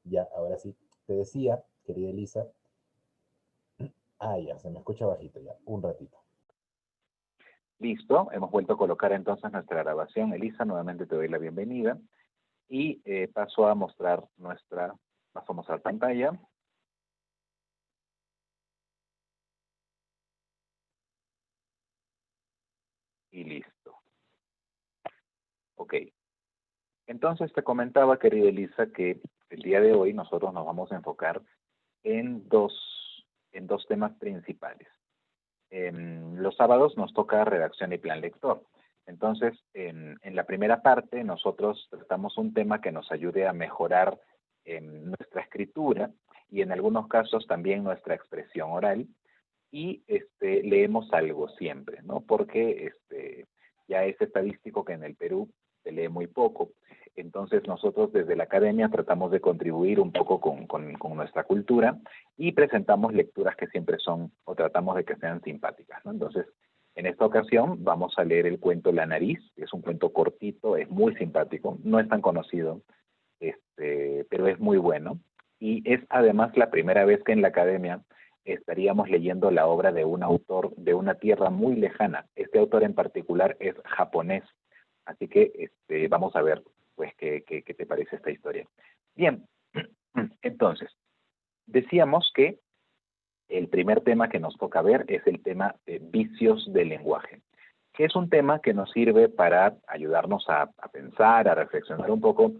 Ya, ahora sí. Te decía, querida Elisa, ya, se me escucha bajito ya, un ratito. Listo, hemos vuelto a colocar entonces nuestra grabación. Elisa, nuevamente te doy la bienvenida y paso a mostrar paso a mostrar pantalla. Y listo. Ok. Entonces te comentaba, querida Elisa, que el día de hoy nosotros nos vamos a enfocar en dos temas principales. Los sábados nos toca redacción y plan lector. Entonces, en la primera parte nosotros tratamos un tema que nos ayude a mejorar nuestra escritura y en algunos casos también nuestra expresión oral y leemos algo siempre, ¿no? Porque ya es estadístico que en el Perú se lee muy poco. Entonces nosotros desde la academia tratamos de contribuir un poco con nuestra cultura y presentamos lecturas que siempre son, o tratamos de que sean simpáticas, ¿no? Entonces, en esta ocasión vamos a leer el cuento La Nariz, que es un cuento cortito, es muy simpático, no es tan conocido, pero es muy bueno. Y es además la primera vez que en la academia estaríamos leyendo la obra de un autor de una tierra muy lejana. Este autor en particular es japonés. Así que vamos a ver pues qué te parece esta historia. Bien, entonces, decíamos que el primer tema que nos toca ver es el tema de vicios del lenguaje, que es un tema que nos sirve para ayudarnos a pensar, a reflexionar un poco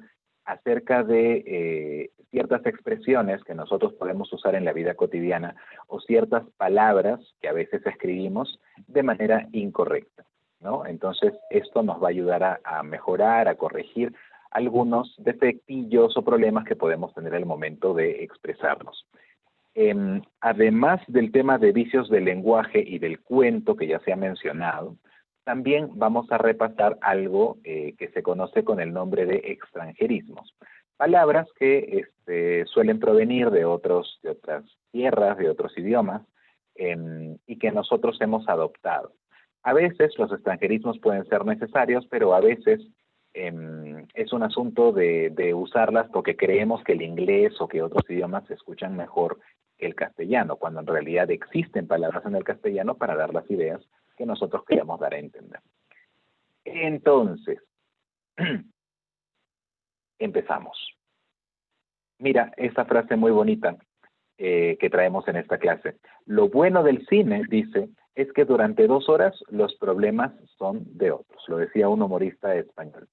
acerca de ciertas expresiones que nosotros podemos usar en la vida cotidiana o ciertas palabras que a veces escribimos de manera incorrecta, ¿no? Entonces, esto nos va a ayudar a mejorar, a corregir algunos defectillos o problemas que podemos tener al momento de expresarnos. Además del tema de vicios del lenguaje y del cuento que ya se ha mencionado, también vamos a repasar algo que se conoce con el nombre de extranjerismos. Palabras que suelen provenir de otras tierras, de otros idiomas, y que nosotros hemos adoptado. A veces los extranjerismos pueden ser necesarios, pero a veces es un asunto de usarlas porque creemos que el inglés o que otros idiomas se escuchan mejor que el castellano, cuando en realidad existen palabras en el castellano para dar las ideas que nosotros queremos dar a entender. Entonces, empezamos. Mira, esta frase muy bonita que traemos en esta clase. Lo bueno del cine, dice, es que durante 2 horas los problemas son de otros. Lo decía un humorista español.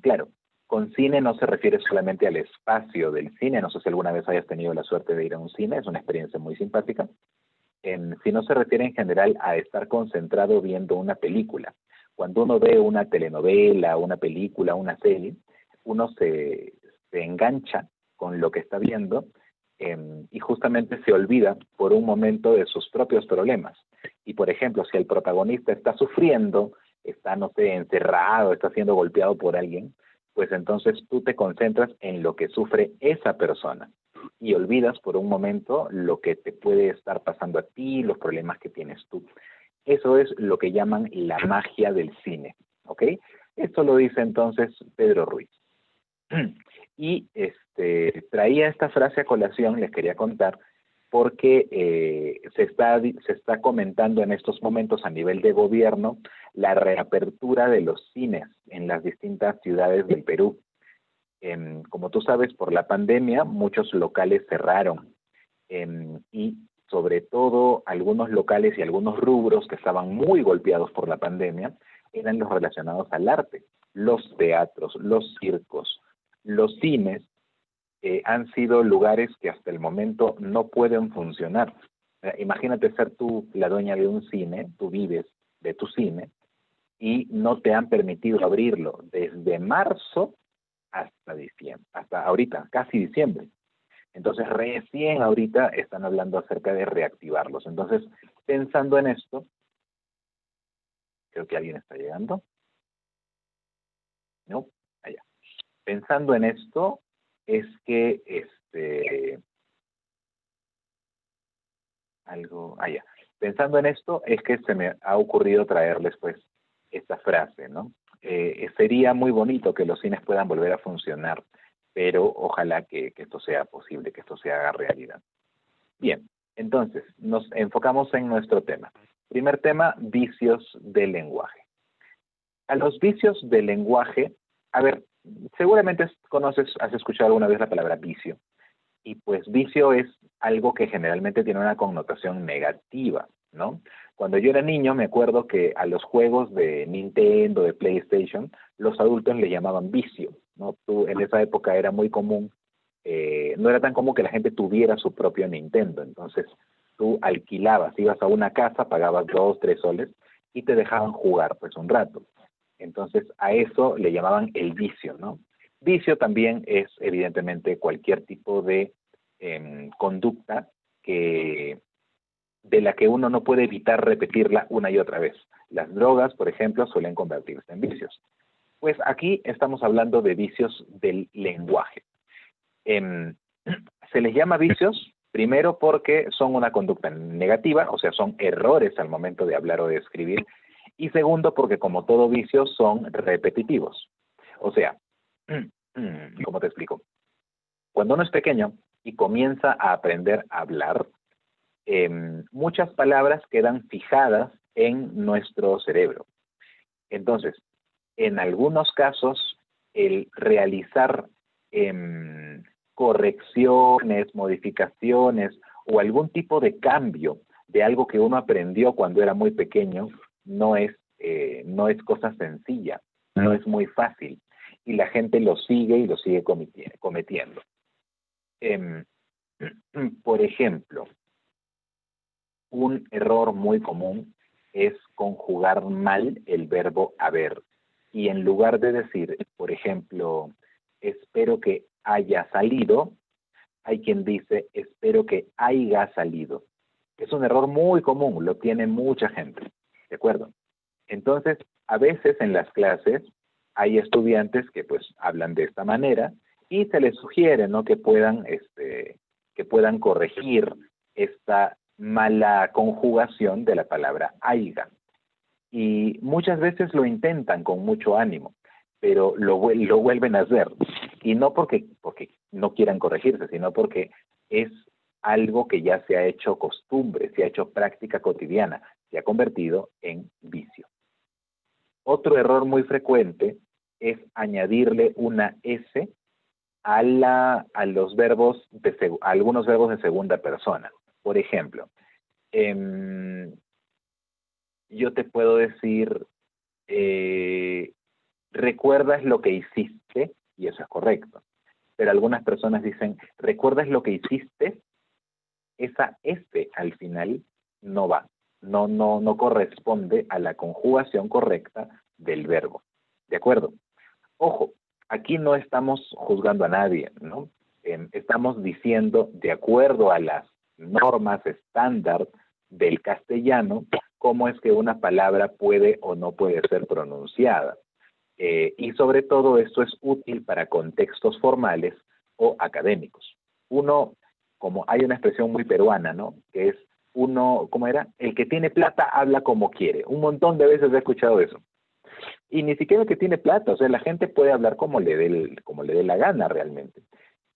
Claro, con cine no se refiere solamente al espacio del cine, no sé si alguna vez hayas tenido la suerte de ir a un cine, es una experiencia muy simpática, sino se refiere en general a estar concentrado viendo una película. Cuando uno ve una telenovela, una película, una serie, uno se engancha con lo que está viendo y justamente se olvida por un momento de sus propios problemas. Y por ejemplo, si el protagonista está sufriendo, está, no sé, encerrado, está siendo golpeado por alguien, pues entonces tú te concentras en lo que sufre esa persona y olvidas por un momento lo que te puede estar pasando a ti, los problemas que tienes tú. Eso es lo que llaman la magia del cine, ¿ok? Esto lo dice entonces Pedro Ruiz. Y traía esta frase a colación, les quería contar, porque se está comentando en estos momentos a nivel de gobierno la reapertura de los cines en las distintas ciudades del Perú. Como tú sabes, por la pandemia muchos locales cerraron y sobre todo algunos locales y algunos rubros que estaban muy golpeados por la pandemia eran los relacionados al arte, los teatros, los circos, los cines han sido lugares que hasta el momento no pueden funcionar. Imagínate ser tú la dueña de un cine, tú vives de tu cine y no te han permitido abrirlo desde marzo hasta diciembre, hasta ahorita, casi diciembre. Entonces, recién ahorita están hablando acerca de reactivarlos. Entonces, pensando en esto, creo que alguien está llegando. No, allá. Pensando en esto, es que algo allá. Pensando en esto, es que se me ha ocurrido traerles pues esta frase, ¿no? sería muy bonito que los cines puedan volver a funcionar, pero ojalá que esto sea posible, que esto se haga realidad. Bien, entonces nos enfocamos en nuestro tema. Primer tema, vicios del lenguaje. A los vicios del lenguaje, a ver, seguramente has escuchado alguna vez la palabra vicio, y pues vicio es algo que generalmente tiene una connotación negativa, ¿no? Cuando yo era niño me acuerdo que a los juegos de Nintendo, de PlayStation, los adultos le llamaban vicio, ¿no? En esa época era muy común, no era tan común que la gente tuviera su propio Nintendo, entonces tú alquilabas, ibas a una casa, pagabas 2, 3 soles y te dejaban jugar pues un rato. Entonces a eso le llamaban el vicio, ¿no? Vicio también es evidentemente cualquier tipo de conducta de la que uno no puede evitar repetirla una y otra vez. Las drogas, por ejemplo, suelen convertirse en vicios. Pues aquí estamos hablando de vicios del lenguaje. Se les llama vicios, primero porque son una conducta negativa, o sea, son errores al momento de hablar o de escribir, y segundo porque como todo vicio son repetitivos. O sea, ¿cómo te explico? Cuando uno es pequeño y comienza a aprender a hablar, muchas palabras quedan fijadas en nuestro cerebro. Entonces, en algunos casos, el realizar correcciones, modificaciones o algún tipo de cambio de algo que uno aprendió cuando era muy pequeño no es cosa sencilla, no es muy fácil y la gente lo sigue y lo sigue cometiendo. Por ejemplo, un error muy común es conjugar mal el verbo haber. Y en lugar de decir, por ejemplo, espero que haya salido, hay quien dice, espero que haya salido. Es un error muy común, lo tiene mucha gente, ¿de acuerdo? Entonces, a veces en las clases hay estudiantes que pues hablan de esta manera y se les sugiere, ¿no?, que puedan corregir esta mala conjugación de la palabra haiga. Y muchas veces lo intentan con mucho ánimo, pero lo vuelven a hacer. Y no porque no quieran corregirse, sino porque es algo que ya se ha hecho costumbre, se ha hecho práctica cotidiana, se ha convertido en vicio. Otro error muy frecuente es añadirle una S a algunos verbos de segunda persona. Por ejemplo, yo te puedo decir, ¿recuerdas lo que hiciste? Y eso es correcto. Pero algunas personas dicen, ¿recuerdas lo que hiciste? Esa S al final no va, no corresponde a la conjugación correcta del verbo. ¿De acuerdo? Ojo, aquí no estamos juzgando a nadie, ¿no? Estamos diciendo, de acuerdo a las normas estándar del castellano, cómo es que una palabra puede o no puede ser pronunciada. Y sobre todo esto es útil para contextos formales o académicos. Uno, como hay una expresión muy peruana, ¿no?, que es uno, ¿cómo era? El que tiene plata habla como quiere. Un montón de veces he escuchado eso. Y ni siquiera el que tiene plata, o sea, la gente puede hablar como le dé la gana realmente.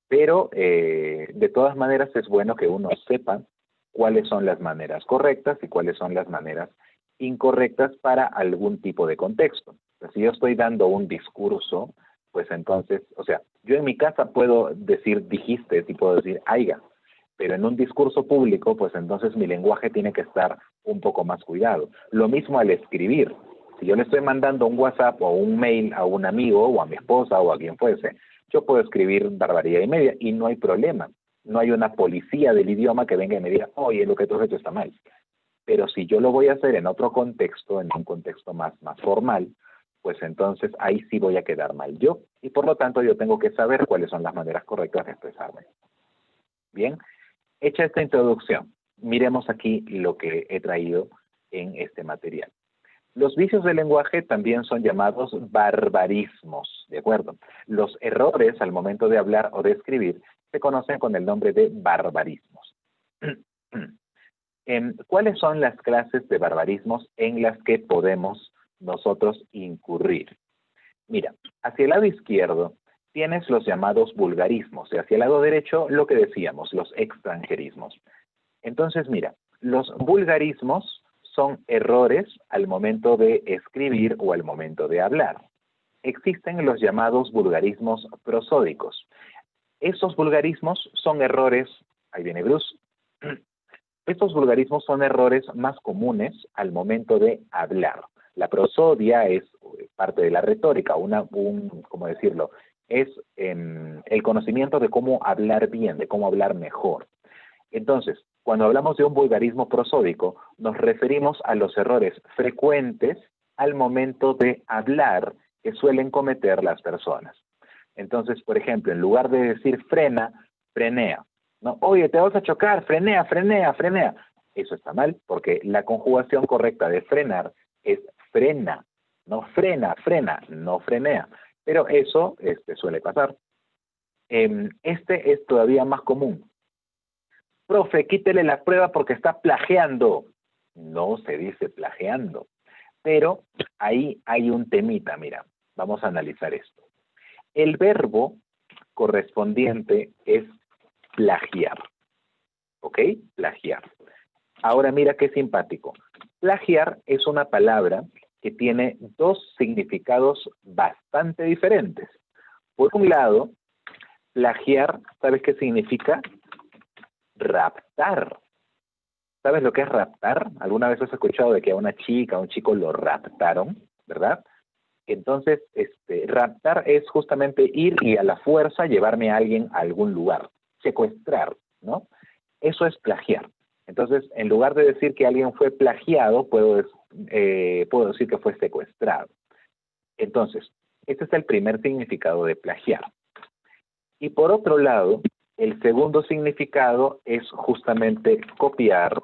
Pero de todas maneras es bueno que uno sepa cuáles son las maneras correctas y cuáles son las maneras incorrectas para algún tipo de contexto. Pues si yo estoy dando un discurso, pues entonces, o sea, yo en mi casa puedo decir dijiste y puedo decir haiga, pero en un discurso público, pues entonces mi lenguaje tiene que estar un poco más cuidado. Lo mismo al escribir. Si yo le estoy mandando un WhatsApp o un mail a un amigo o a mi esposa o a quien fuese, yo puedo escribir barbaridad y media y no hay problema. No hay una policía del idioma que venga y me diga, oye, lo que tú has hecho está mal. Pero si yo lo voy a hacer en otro contexto, en un contexto más formal, pues entonces ahí sí voy a quedar mal yo. Y por lo tanto yo tengo que saber cuáles son las maneras correctas de expresarme. Bien, hecha esta introducción, miremos aquí lo que he traído en este material. Los vicios del lenguaje también son llamados barbarismos, ¿de acuerdo? Los errores al momento de hablar o de escribir se conocen con el nombre de barbarismos. ¿Cuáles son las clases de barbarismos en las que podemos nosotros incurrir? Mira, hacia el lado izquierdo tienes los llamados vulgarismos, y hacia el lado derecho lo que decíamos, los extranjerismos. Entonces, mira, los vulgarismos son errores al momento de escribir o al momento de hablar. Existen los llamados vulgarismos prosódicos. Esos vulgarismos son errores, ahí viene Bruce, estos vulgarismos son errores más comunes al momento de hablar. La prosodia es parte de la retórica, ¿cómo decirlo? Es el conocimiento de cómo hablar bien, de cómo hablar mejor. Entonces, cuando hablamos de un vulgarismo prosódico, nos referimos a los errores frecuentes al momento de hablar que suelen cometer las personas. Entonces, por ejemplo, en lugar de decir frena, frenea. ¿No? Oye, te vas a chocar, frenea, frenea, frenea. Eso está mal, porque la conjugación correcta de frenar es frena, no frena, frena, no frenea. Pero eso suele pasar. Este es todavía más común. Profe, quítele la prueba porque está plagiando. No se dice plagiando. Pero ahí hay un temita, mira. Vamos a analizar esto. El verbo correspondiente es plagiar. ¿Ok? Plagiar. Ahora mira qué simpático. Plagiar es una palabra que tiene dos significados bastante diferentes. Por un lado, plagiar, ¿sabes qué significa? Raptar. ¿Sabes lo que es raptar? ¿Alguna vez has escuchado de que a una chica, a un chico lo raptaron, verdad? Entonces, raptar es justamente ir y a la fuerza llevarme a alguien a algún lugar, secuestrar, ¿no? Eso es plagiar. Entonces, en lugar de decir que alguien fue plagiado, puedo decir que fue secuestrado. Entonces, este es el primer significado de plagiar. Y por otro lado, el segundo significado es justamente copiar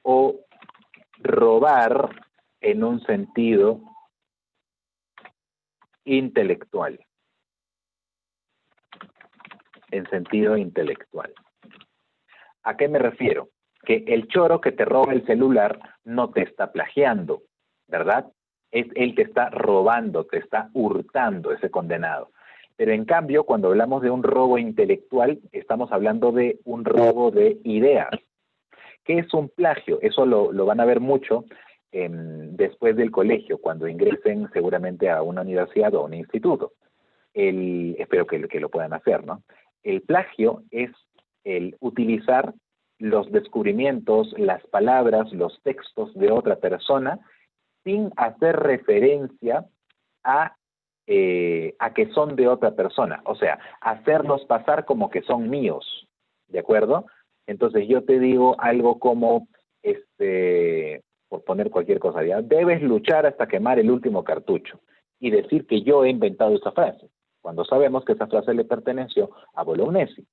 o robar en un sentido intelectual. En sentido intelectual. ¿A qué me refiero? Que el choro que te roba el celular no te está plagiando, ¿verdad? Él te está robando, te está hurtando ese condenado. Pero en cambio, cuando hablamos de un robo intelectual, estamos hablando de un robo de ideas. ¿Qué es un plagio? Eso lo van a ver mucho después del colegio, cuando ingresen seguramente a una universidad o a un instituto. Espero que lo puedan hacer, ¿no? El plagio es el utilizar los descubrimientos, las palabras, los textos de otra persona sin hacer referencia a que son de otra persona. O sea, hacerlos pasar como que son míos, ¿de acuerdo? Entonces yo te digo algo como, por poner cualquier cosa, ¿ya? Debes luchar hasta quemar el último cartucho y decir que yo he inventado esa frase, cuando sabemos que esa frase le perteneció a Bolognesi,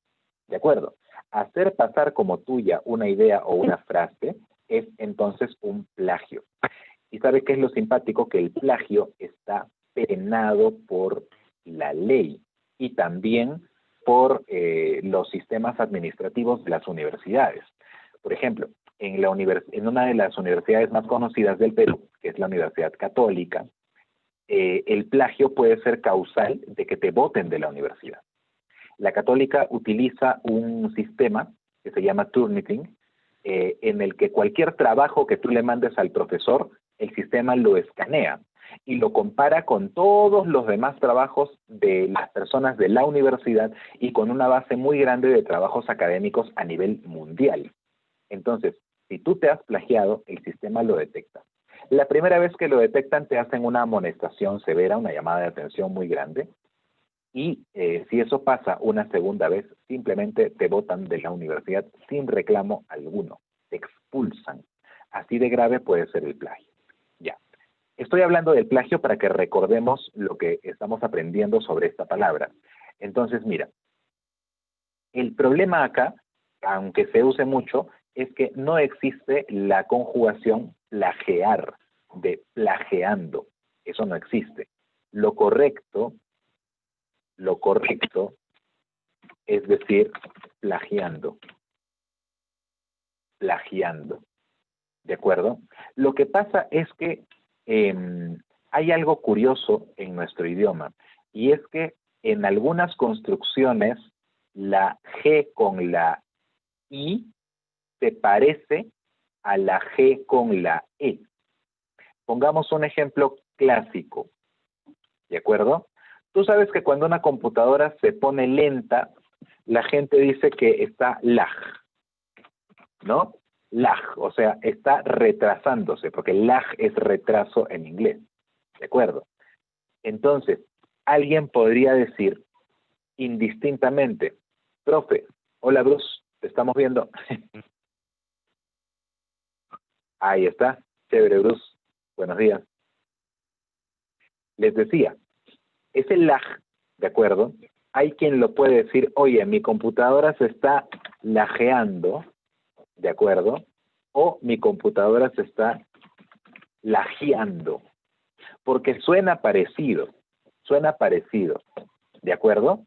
¿de acuerdo? Hacer pasar como tuya una idea o una frase es entonces un plagio. ¿Y sabe qué es lo simpático? Que el plagio está penado por la ley y también por los sistemas administrativos de las universidades. Por ejemplo, en una de las universidades más conocidas del Perú, que es la Universidad Católica, el plagio puede ser causal de que te boten de la universidad. La Católica utiliza un sistema que se llama Turnitin, en el que cualquier trabajo que tú le mandes al profesor, el sistema lo escanea y lo compara con todos los demás trabajos de las personas de la universidad y con una base muy grande de trabajos académicos a nivel mundial. Entonces, si tú te has plagiado, el sistema lo detecta. La primera vez que lo detectan te hacen una amonestación severa, una llamada de atención muy grande, y si eso pasa una segunda vez, simplemente te botan de la universidad sin reclamo alguno, te expulsan. Así de grave puede ser el plagio. Ya. Estoy hablando del plagio para que recordemos lo que estamos aprendiendo sobre esta palabra. Entonces, mira, el problema acá, aunque se use mucho, es que no existe la conjugación plagiar, de plagiando. Eso no existe. Lo correcto es decir, plagiando. Plagiando. ¿De acuerdo? Lo que pasa es que hay algo curioso en nuestro idioma, y es que en algunas construcciones la G con la I se parece a la G con la E. Pongamos un ejemplo clásico, ¿de acuerdo? Tú sabes que cuando una computadora se pone lenta, la gente dice que está lag, ¿no? Lag, o sea, está retrasándose, porque lag es retraso en inglés, ¿de acuerdo? Entonces, alguien podría decir indistintamente, profe, hola Bruce, te estamos viendo. Ahí está, chévere Bruce, buenos días. Les decía, ese lag, ¿de acuerdo? Hay quien lo puede decir, oye, mi computadora se está lajeando, ¿de acuerdo? O mi computadora se está lajeando, porque suena parecido, ¿de acuerdo?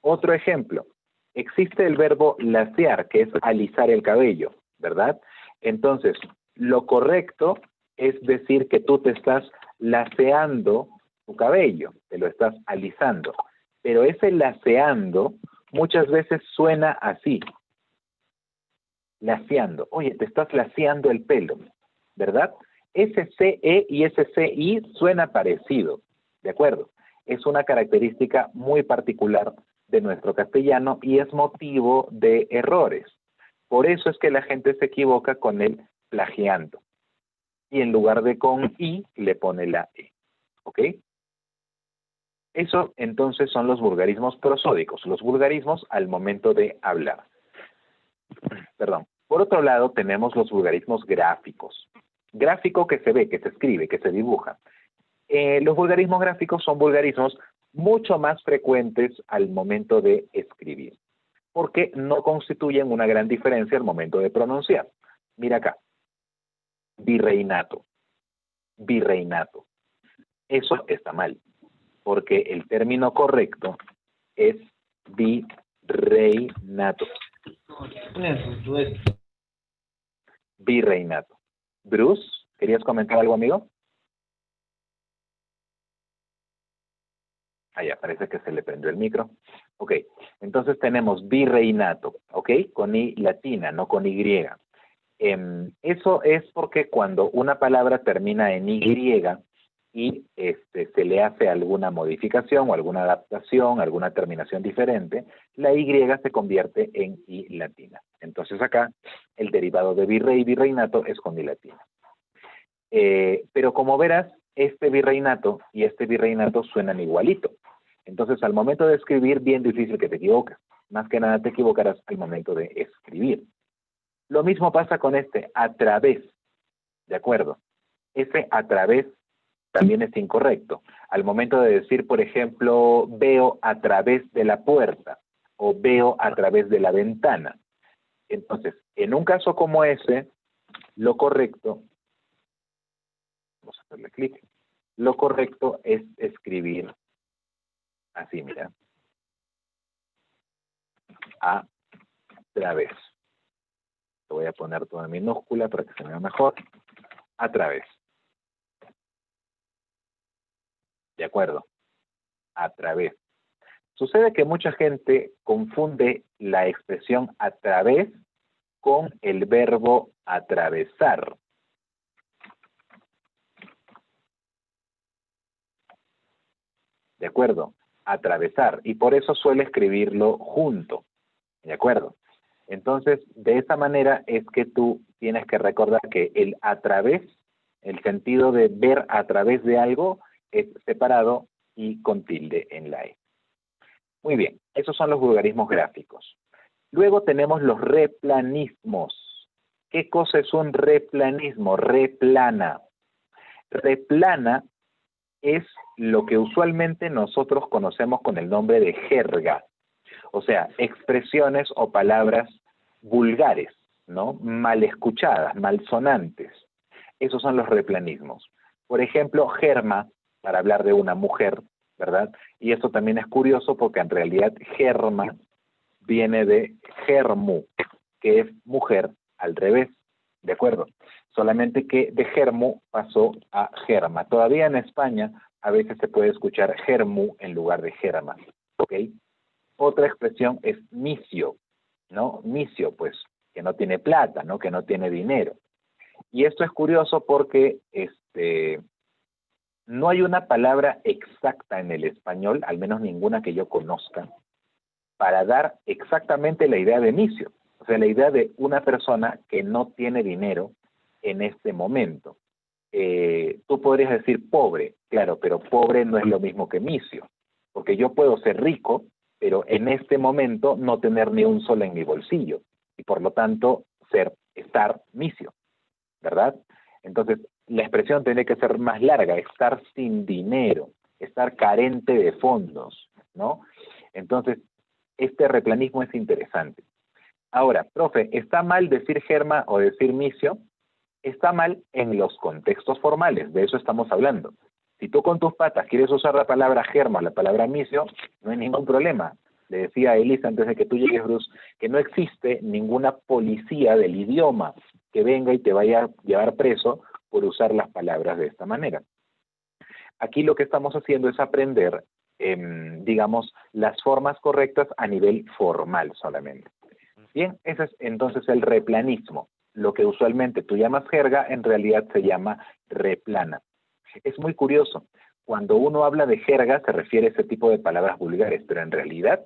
Otro ejemplo, existe el verbo lacear, que es alisar el cabello, ¿verdad? Entonces, lo correcto es decir que tú te estás laceando tu cabello, te lo estás alisando. Pero ese laceando muchas veces suena así, laceando. Oye, te estás laceando el pelo, ¿verdad? Ese CE y ese CI suena parecido, ¿de acuerdo? Es una característica muy particular de nuestro castellano y es motivo de errores. Por eso es que la gente se equivoca con el plagiando. Y en lugar de con I, le pone la E. ¿Ok? Eso entonces son los vulgarismos prosódicos, los vulgarismos al momento de hablar. Perdón. Por otro lado, tenemos los vulgarismos gráficos. Gráfico que se ve, que se escribe, que se dibuja. Los vulgarismos gráficos son vulgarismos mucho más frecuentes al momento de escribir, porque no constituyen una gran diferencia al momento de pronunciar. Mira acá. Virreinato. Virreinato. Eso está mal, porque el término correcto es virreinato. Virreinato. Bruce, ¿querías comentar algo, amigo? Ah, ya, parece que se le prendió el micro. Ok, entonces tenemos virreinato, ¿ok? Con I latina, no con Y. Eso es porque cuando una palabra termina en Y y se le hace alguna modificación o alguna adaptación, alguna terminación diferente, la Y se convierte en I latina. Entonces acá el derivado de virrey y virreinato es con I latina. Pero como verás, este virreinato y este virreinato suenan igualito. Entonces al momento de escribir, bien difícil que te equivoques. Más que nada te equivocarás al momento de escribir. Lo mismo pasa con este a través, ¿de acuerdo? Ese a través también es incorrecto. Al momento de decir, por ejemplo, veo a través de la puerta o veo a través de la ventana. Entonces, en un caso como ese, lo correcto, vamos a hacerle clic, lo correcto es escribir así, mira, a través. Lo voy a poner todo en minúscula para que se vea mejor. A través. ¿De acuerdo? A través. Sucede que mucha gente confunde la expresión a través con el verbo atravesar. ¿De acuerdo? Atravesar. Y por eso suele escribirlo junto. ¿De acuerdo? Entonces, de esa manera es que tú tienes que recordar que el a través, el sentido de ver a través de algo, es separado y con tilde en la E. Muy bien, esos son los vulgarismos gráficos. Luego tenemos los replanismos. ¿Qué cosa es un replanismo? Replana. Replana es lo que usualmente nosotros conocemos con el nombre de jerga. O sea, expresiones o palabras vulgares, ¿no? Mal escuchadas, malsonantes. Esos son los replanismos. Por ejemplo, germa, para hablar de una mujer, ¿verdad? Y esto también es curioso porque en realidad germa viene de germu, que es mujer al revés, ¿de acuerdo? solamente que de germu pasó a germa. Todavía en España a veces se puede escuchar germu en lugar de germa, ¿ok? Otra expresión es misio, ¿no? Misio, pues, que no tiene plata, ¿no? Que no tiene dinero. Y esto es curioso porque no hay una palabra exacta en el español, al menos ninguna que yo conozca, para dar exactamente la idea de misio. O sea, la idea de una persona que no tiene dinero en este momento. Tú podrías decir pobre, claro, pero pobre no es lo mismo que misio, porque yo puedo ser rico, pero en este momento no tener ni un sol en mi bolsillo, y por lo tanto estar misio, ¿verdad? Entonces, la expresión tiene que ser más larga, estar sin dinero, estar carente de fondos, ¿no? Entonces, este replanismo es interesante. Ahora, profe, ¿está mal decir germa o decir misio? Está mal en los contextos formales, de eso estamos hablando. Si tú con tus patas quieres usar la palabra germa, la palabra misio, no hay ningún problema. Le decía a Elisa antes de que tú llegues, Bruce, que no existe ninguna policía del idioma que venga y te vaya a llevar preso por usar las palabras de esta manera. Aquí lo que estamos haciendo es aprender, digamos, las formas correctas a nivel formal solamente. Bien, ese es entonces el replanismo. Lo que usualmente tú llamas jerga, en realidad se llama replana. Es muy curioso. Cuando uno habla de jerga, se refiere a ese tipo de palabras vulgares, pero en realidad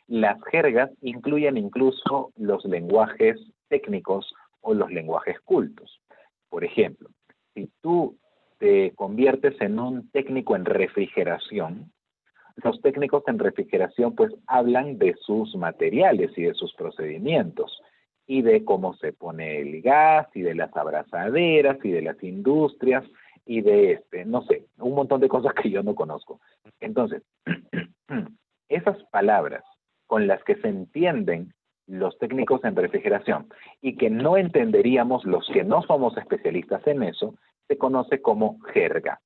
las jergas incluyen incluso los lenguajes técnicos o los lenguajes cultos. Por ejemplo, si tú te conviertes en un técnico en refrigeración, los técnicos en refrigeración pues hablan de sus materiales y de sus procedimientos y de cómo se pone el gas y de las abrazaderas y de las industrias y de no sé, un montón de cosas que yo no conozco. Entonces, esas palabras con las que se entienden los técnicos en refrigeración y que no entenderíamos los que no somos especialistas en eso, se conoce como jerga,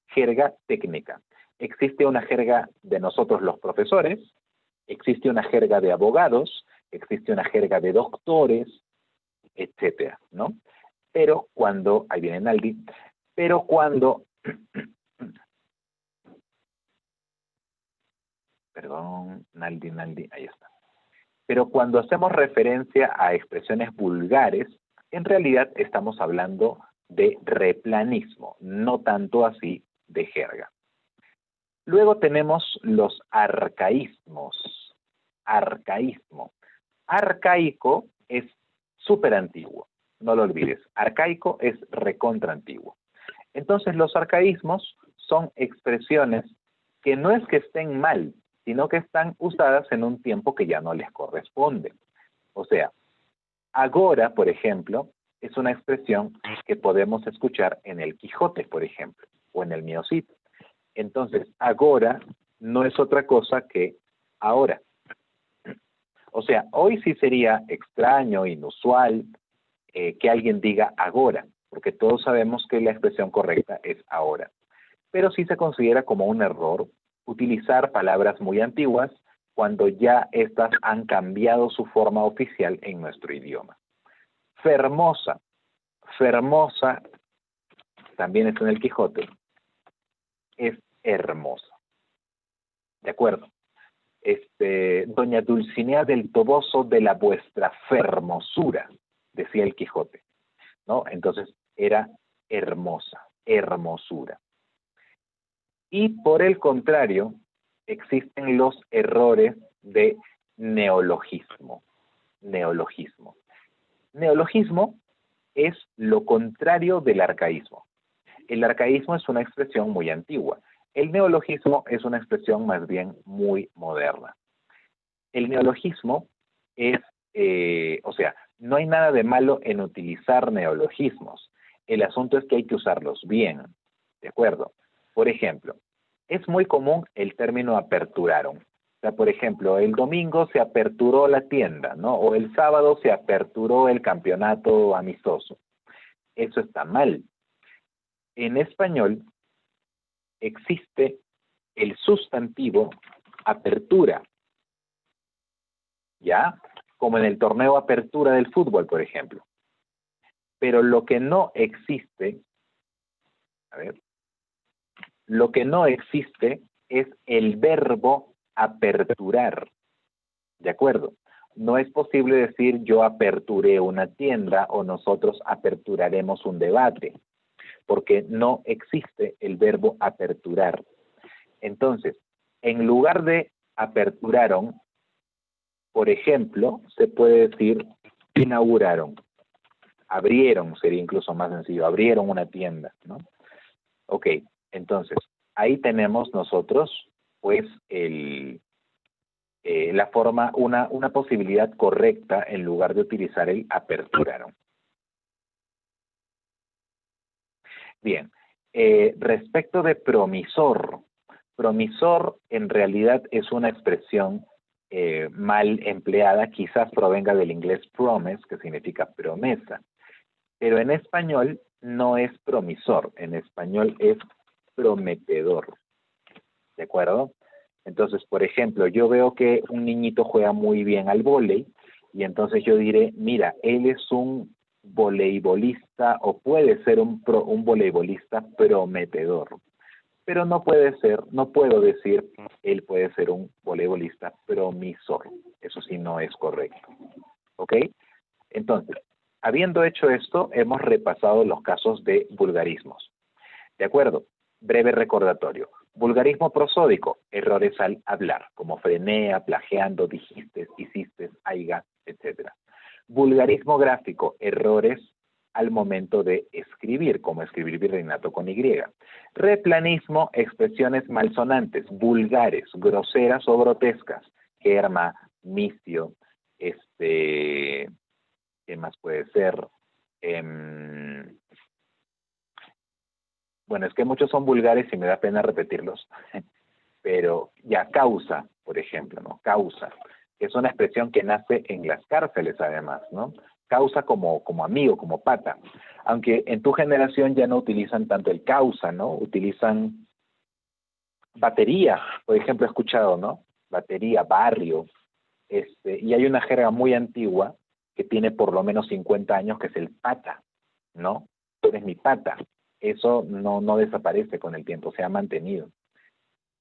jerga técnica. Existe una jerga de nosotros los profesores, existe una jerga de abogados, existe una jerga de doctores, etcétera, ¿no? Pero cuando, ahí viene Naldi, pero cuando, perdón, Naldi, ahí está. Pero cuando hacemos referencia a expresiones vulgares, en realidad estamos hablando de replanismo, no tanto así de jerga. Luego tenemos los arcaísmos. Arcaísmo. Arcaico es súper antiguo, no lo olvides. Arcaico es recontra antiguo. Entonces los arcaísmos son expresiones que no es que estén mal, sino que están usadas en un tiempo que ya no les corresponde. O sea, agora, por ejemplo, es una expresión que podemos escuchar en el Quijote, por ejemplo, o en el Mío Cid. Entonces, agora no es otra cosa que ahora. O sea, hoy sí sería extraño, inusual, que alguien diga agora, porque todos sabemos que la expresión correcta es ahora. Pero sí se considera como un error utilizar palabras muy antiguas cuando ya estas han cambiado su forma oficial en nuestro idioma. Fermosa. Fermosa, también es en el Quijote, es hermosa. ¿De acuerdo? Doña Dulcinea del Toboso de la vuestra fermosura, decía el Quijote, ¿no? Entonces era hermosa, hermosura. Y por el contrario, existen los errores de neologismo. Neologismo. Neologismo es lo contrario del arcaísmo. El arcaísmo es una expresión muy antigua. El neologismo es una expresión más bien muy moderna. El neologismo es, o sea, no hay nada de malo en utilizar neologismos. El asunto es que hay que usarlos bien, ¿de acuerdo? Por ejemplo, es muy común el término aperturaron. O sea, por ejemplo, el domingo se aperturó la tienda, ¿no? O el sábado se aperturó el campeonato amistoso. Eso está mal. En español existe el sustantivo apertura, ¿ya? Como en el torneo apertura del fútbol, por ejemplo. Pero lo que no existe, a ver, lo que no existe es el verbo aperturar, ¿de acuerdo? No es posible decir yo aperturé una tienda o nosotros aperturaremos un debate, porque no existe el verbo aperturar. Entonces, en lugar de aperturaron, por ejemplo, se puede decir inauguraron, abrieron, sería incluso más sencillo, abrieron una tienda, ¿no? Ok, entonces, ahí tenemos nosotros, pues, la forma, una posibilidad correcta en lugar de utilizar el aperturaron. Bien, respecto de promisor, promisor en realidad es una expresión mal empleada, quizás provenga del inglés promise, que significa promesa, pero en español no es promisor, en español es prometedor, ¿de acuerdo? Entonces, por ejemplo, yo veo que un niñito juega muy bien al vóley y entonces yo diré, mira, él es un voleibolista o puede ser un voleibolista prometedor. Pero no puede ser, no puedo decir, él puede ser un voleibolista promisor. Eso sí no es correcto. ¿Ok? Entonces, habiendo hecho esto, hemos repasado los casos de vulgarismos. ¿De acuerdo? Breve recordatorio. Vulgarismo prosódico, errores al hablar, como frenea, plagiando, dijiste, hiciste, aiga, etc. Vulgarismo gráfico, errores al momento de escribir, como escribir virreinato con Y. Replanismo, expresiones malsonantes, vulgares, groseras o grotescas, germa, misio, ¿qué más puede ser? Bueno, es que muchos son vulgares y me da pena repetirlos, pero ya causa, por ejemplo, ¿no? Causa, que es una expresión que nace en las cárceles además, ¿no? Causa como amigo, como pata, aunque en tu generación ya no utilizan tanto el causa, ¿no? Utilizan batería, por ejemplo, he escuchado, ¿no? Batería, barrio, y hay una jerga muy antigua que tiene por lo menos 50 años, que es el pata, ¿no? Tú eres mi pata. Eso no desaparece con el tiempo, se ha mantenido.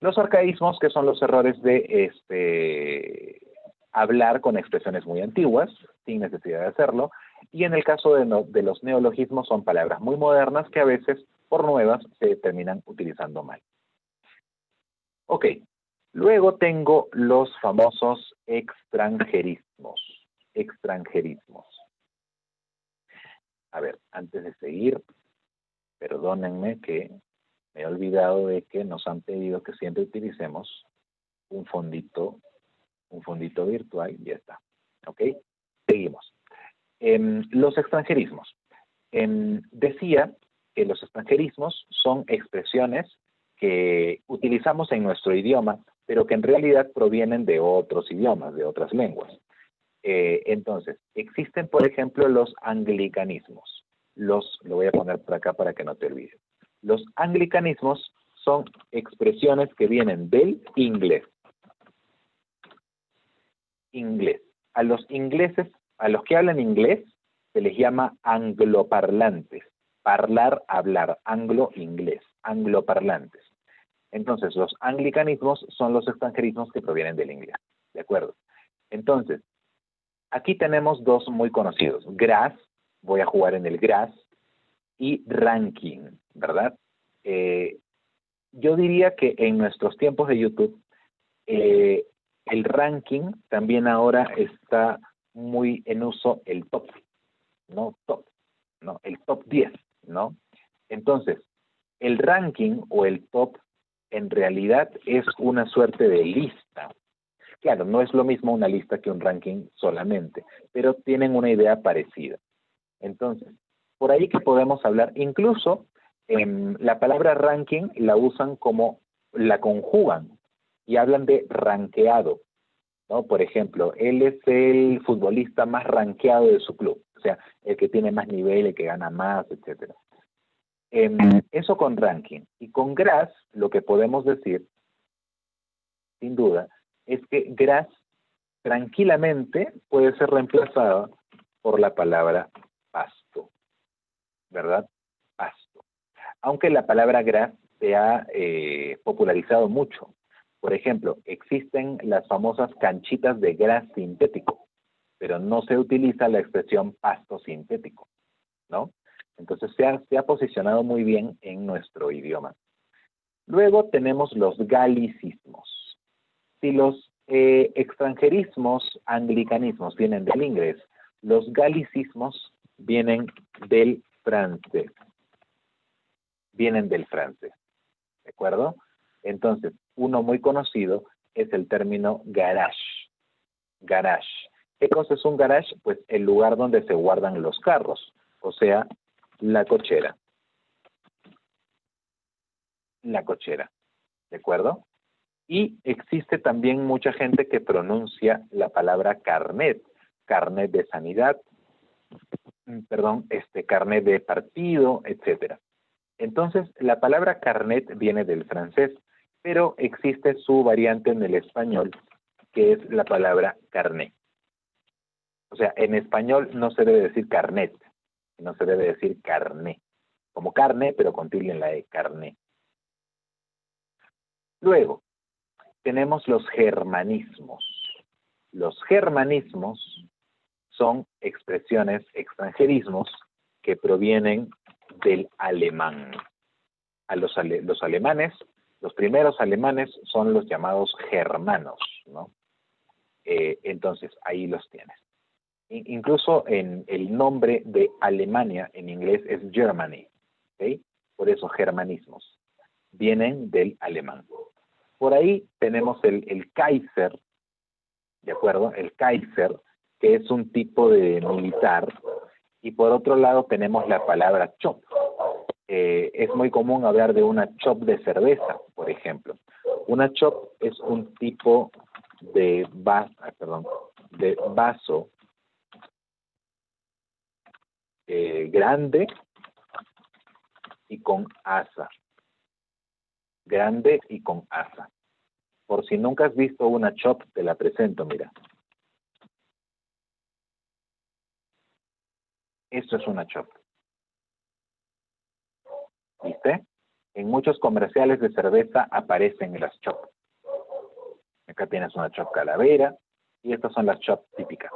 Los arcaísmos, que son los errores de hablar con expresiones muy antiguas, sin necesidad de hacerlo, y en el caso de los neologismos son palabras muy modernas que a veces, por nuevas, se terminan utilizando mal. Ok, luego tengo los famosos extranjerismos. Extranjerismos. A ver, antes de seguir, perdónenme que me he olvidado de que nos han pedido que siempre utilicemos un fondito virtual, ya está. ¿Ok? Seguimos. Los extranjerismos. Decía que los extranjerismos son expresiones que utilizamos en nuestro idioma, pero que en realidad provienen de otros idiomas, de otras lenguas. Entonces, existen, por ejemplo, los anglicanismos. Lo voy a poner por acá para que no te olvides. Los anglicanismos son expresiones que vienen del inglés. Inglés. A los ingleses, a los que hablan inglés, se les llama angloparlantes. Parlar, hablar, anglo-inglés, angloparlantes. Entonces, los anglicanismos son los extranjerismos que provienen del inglés. ¿De acuerdo? Entonces, aquí tenemos dos muy conocidos. Gras, voy a jugar en el Gras, y ranking, ¿verdad? Yo diría que en nuestros tiempos de YouTube, el ranking también ahora está muy en uso el top, ¿no? Top, ¿no? El top 10, ¿no? Entonces, el ranking o el top en realidad es una suerte de lista. Claro, no es lo mismo una lista que un ranking solamente, pero tienen una idea parecida. Entonces, por ahí que podemos hablar, incluso la palabra ranking la usan como, la conjugan y hablan de ranqueado, ¿no? Por ejemplo, él es el futbolista más ranqueado de su club, o sea, el que tiene más nivel, el que gana más, etcétera. Eso con ranking. Y con Gras, lo que podemos decir, sin duda, es que Gras tranquilamente puede ser reemplazada por la palabra pasto. ¿verdad? Pasto. Aunque la palabra gras se ha popularizado mucho. Por ejemplo, existen las famosas canchitas de gras sintético, pero no se utiliza la expresión pasto sintético, ¿no? Entonces se ha posicionado muy bien en nuestro idioma. Luego tenemos los galicismos. Si los extranjerismos, anglicanismos vienen del inglés, los galicismos vienen del francés. Vienen del francés, ¿de acuerdo? Entonces, uno muy conocido es el término garage. Garage. ¿Qué cosa es un garage? Pues el lugar donde se guardan los carros, o sea, la cochera. La cochera, ¿de acuerdo? Y existe también mucha gente que pronuncia la palabra carnet, carnet de sanidad, perdón, carnet de partido, etcétera. Entonces, la palabra carnet viene del francés, pero existe su variante en el español, que es la palabra carnet. O sea, en español no se debe decir carnet, no se debe decir carné, como carne, pero con tilde en la E, carné. Luego, tenemos los germanismos. Los germanismos son expresiones, extranjerismos, que provienen del alemán. Los alemanes, los primeros alemanes son los llamados germanos, ¿no? Entonces, ahí los tienes. Incluso en el nombre de Alemania en inglés es Germany, ¿ok? Por eso germanismos. Vienen del alemán. Por ahí tenemos el Kaiser, ¿de acuerdo? El Kaiser, que es un tipo de militar. Y por otro lado tenemos la palabra chop. Es muy común hablar de una chop de cerveza, por ejemplo. Una chop es un tipo de vaso grande y con asa. Grande y con asa. Por si nunca has visto una chop, te la presento, mira. Esto es una chop. ¿Viste? En muchos comerciales de cerveza aparecen las chop. Acá tienes una chop calavera y estas son las chop típicas,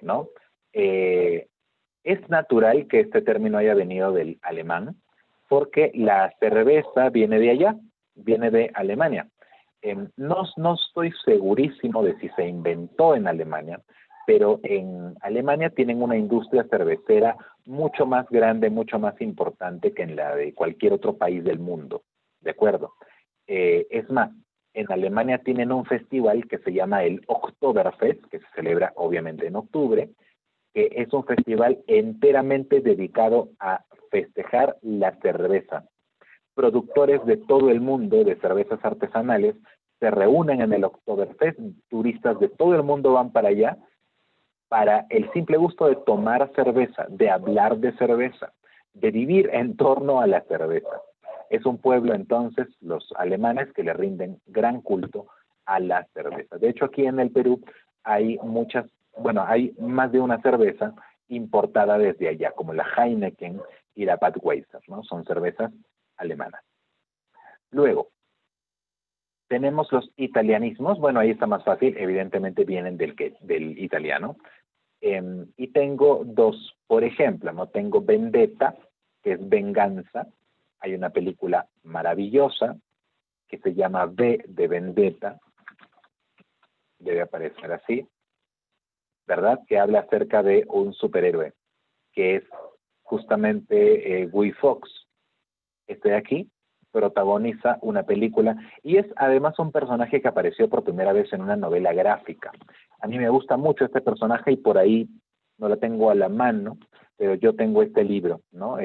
¿no? Es natural que este término haya venido del alemán porque la cerveza viene de allá, viene de Alemania. No estoy segurísimo de si se inventó en Alemania, pero en Alemania tienen una industria cervecera mucho más grande, mucho más importante que en la de cualquier otro país del mundo, ¿de acuerdo? Es más, en Alemania tienen un festival que se llama el Oktoberfest, que se celebra obviamente en octubre, que es un festival enteramente dedicado a festejar la cerveza. Productores de todo el mundo de cervezas artesanales se reúnen en el Oktoberfest, turistas de todo el mundo van para allá para el simple gusto de tomar cerveza, de hablar de cerveza, de vivir en torno a la cerveza. Es un pueblo entonces, los alemanes, que le rinden gran culto a la cerveza. De hecho, aquí en el Perú hay hay más de una cerveza importada desde allá, como la Heineken y la Budweiser, ¿no? Son cervezas alemanas. Luego, tenemos los italianismos. Bueno, ahí está más fácil, evidentemente vienen del italiano. Y tengo dos, por ejemplo, ¿no? Tengo vendetta, que es venganza. Hay una película maravillosa que se llama V de Vendetta, debe aparecer así, ¿verdad? Que habla acerca de un superhéroe, que es justamente Guy Fawkes. Este de aquí protagoniza una película y es además un personaje que apareció por primera vez en una novela gráfica. A mí me gusta mucho este personaje y por ahí no lo tengo a la mano, pero yo tengo este libro, ¿no?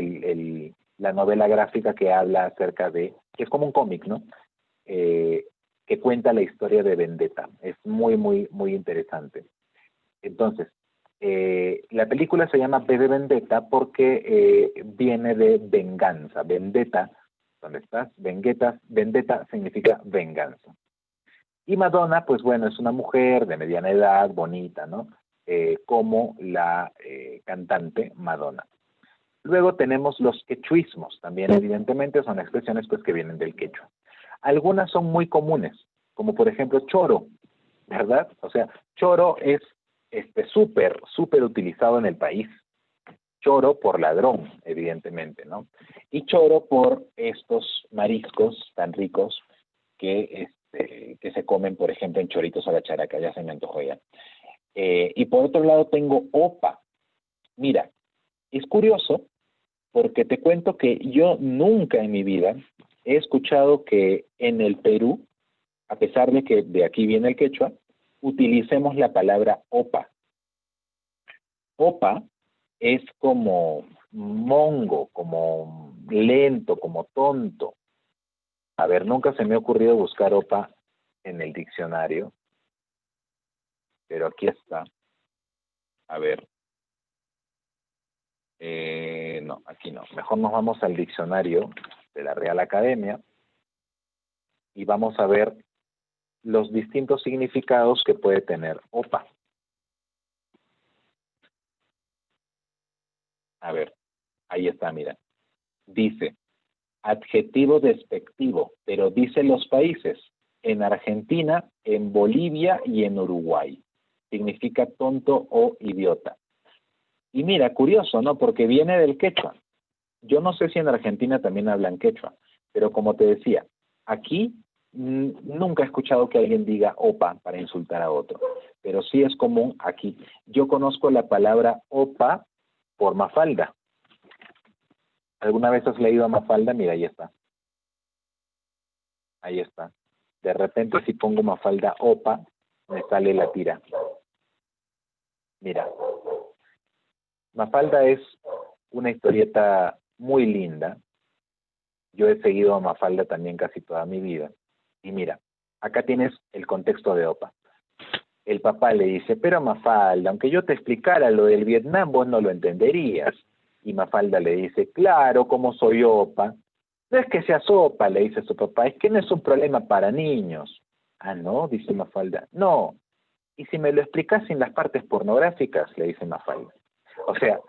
La novela gráfica que habla acerca que es como un cómic, ¿no? Que cuenta la historia de Vendetta. Es muy, muy, muy interesante. Entonces, la película se llama V de Vendetta porque viene de venganza. Vendetta, ¿dónde estás? Vendetta significa venganza. Y Madonna, pues bueno, es una mujer de mediana edad, bonita, ¿no? Como la cantante Madonna. Luego tenemos los quechuismos, también evidentemente son expresiones pues que vienen del quechua. Algunas son muy comunes, como por ejemplo choro, ¿verdad? O sea, choro es súper utilizado en el país. Choro por ladrón, evidentemente, ¿no? Y choro por estos mariscos tan ricos que se comen, por ejemplo, en choritos a la characa, ya se me antojó ya. Y por otro lado tengo opa. Mira, es curioso porque te cuento que yo nunca en mi vida he escuchado que en el Perú, a pesar de que de aquí viene el quechua, utilicemos la palabra opa. Opa es como mongo, como lento, como tonto. A ver, nunca se me ha ocurrido buscar opa en el diccionario, pero aquí está. A ver. No, aquí no. Mejor nos vamos al diccionario de la Real Academia y vamos a ver los distintos significados que puede tener opa. A ver, ahí está, mira. Dice, adjetivo despectivo, pero dice los países, en Argentina, en Bolivia y en Uruguay. Significa tonto o idiota. Y mira, curioso, ¿no? Porque viene del quechua. Yo no sé si en Argentina también hablan quechua, pero como te decía, aquí nunca he escuchado que alguien diga opa para insultar a otro, pero sí es común aquí. Yo conozco la palabra opa por Mafalda. ¿Alguna vez has leído a Mafalda? Mira, ahí está. Ahí está. De repente si pongo Mafalda opa, me sale la tira. Mira. Mafalda es una historieta muy linda. Yo he seguido a Mafalda también casi toda mi vida. Y mira, acá tienes el contexto de opa. El papá le dice, pero Mafalda, aunque yo te explicara lo del Vietnam, vos no lo entenderías. Y Mafalda le dice, claro, como soy opa. No es que seas opa, le dice su papá, es que no es un problema para niños. Ah, no, dice Mafalda. No. Y si me lo explicas sin las partes pornográficas, le dice Mafalda. O sea,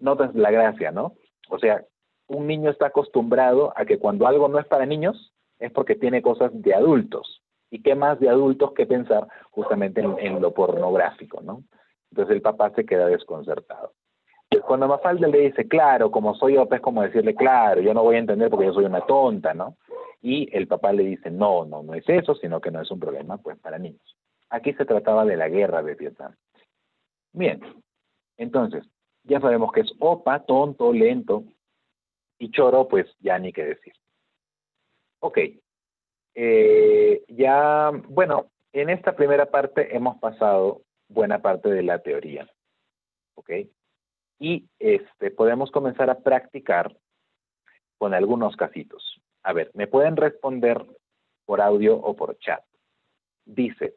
notas la gracia, ¿no? O sea, un niño está acostumbrado a que cuando algo no es para niños, es porque tiene cosas de adultos. ¿Y qué más de adultos que pensar justamente en lo pornográfico, ¿no? Entonces el papá se queda desconcertado. Entonces, cuando Mafalda le dice, claro, como soy opa, es como decirle, claro, yo no voy a entender porque yo soy una tonta, ¿no? Y el papá le dice, no es eso, sino que no es un problema, pues, para niños. Aquí se trataba de la guerra de Vietnam. Bien, entonces, ya sabemos que es opa, tonto, lento, y choro, pues ya ni qué decir. Ok, ya, bueno, en esta primera parte hemos pasado buena parte de la teoría, ¿ok? Y podemos comenzar a practicar con algunos casitos. A ver, me pueden responder por audio o por chat. Dice,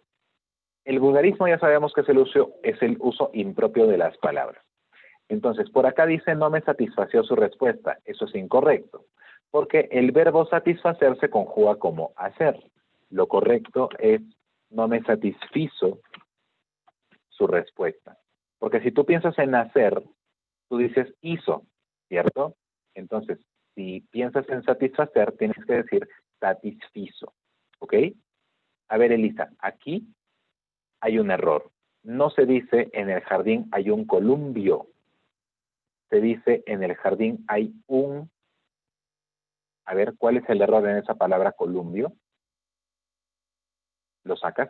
el vulgarismo ya sabemos que es el uso impropio de las palabras. Entonces, por acá dice, no me satisfació su respuesta. Eso es incorrecto, porque el verbo satisfacer se conjuga como hacer. Lo correcto es, no me satisfizo su respuesta. Porque si tú piensas en hacer, tú dices hizo, ¿cierto? Entonces, si piensas en satisfacer, tienes que decir satisfizo, ¿ok? A ver, Elisa, aquí hay un error. No se dice en el jardín hay un columpio. Se dice en el jardín hay un... A ver, ¿cuál es el error en esa palabra columbio? ¿Lo sacas?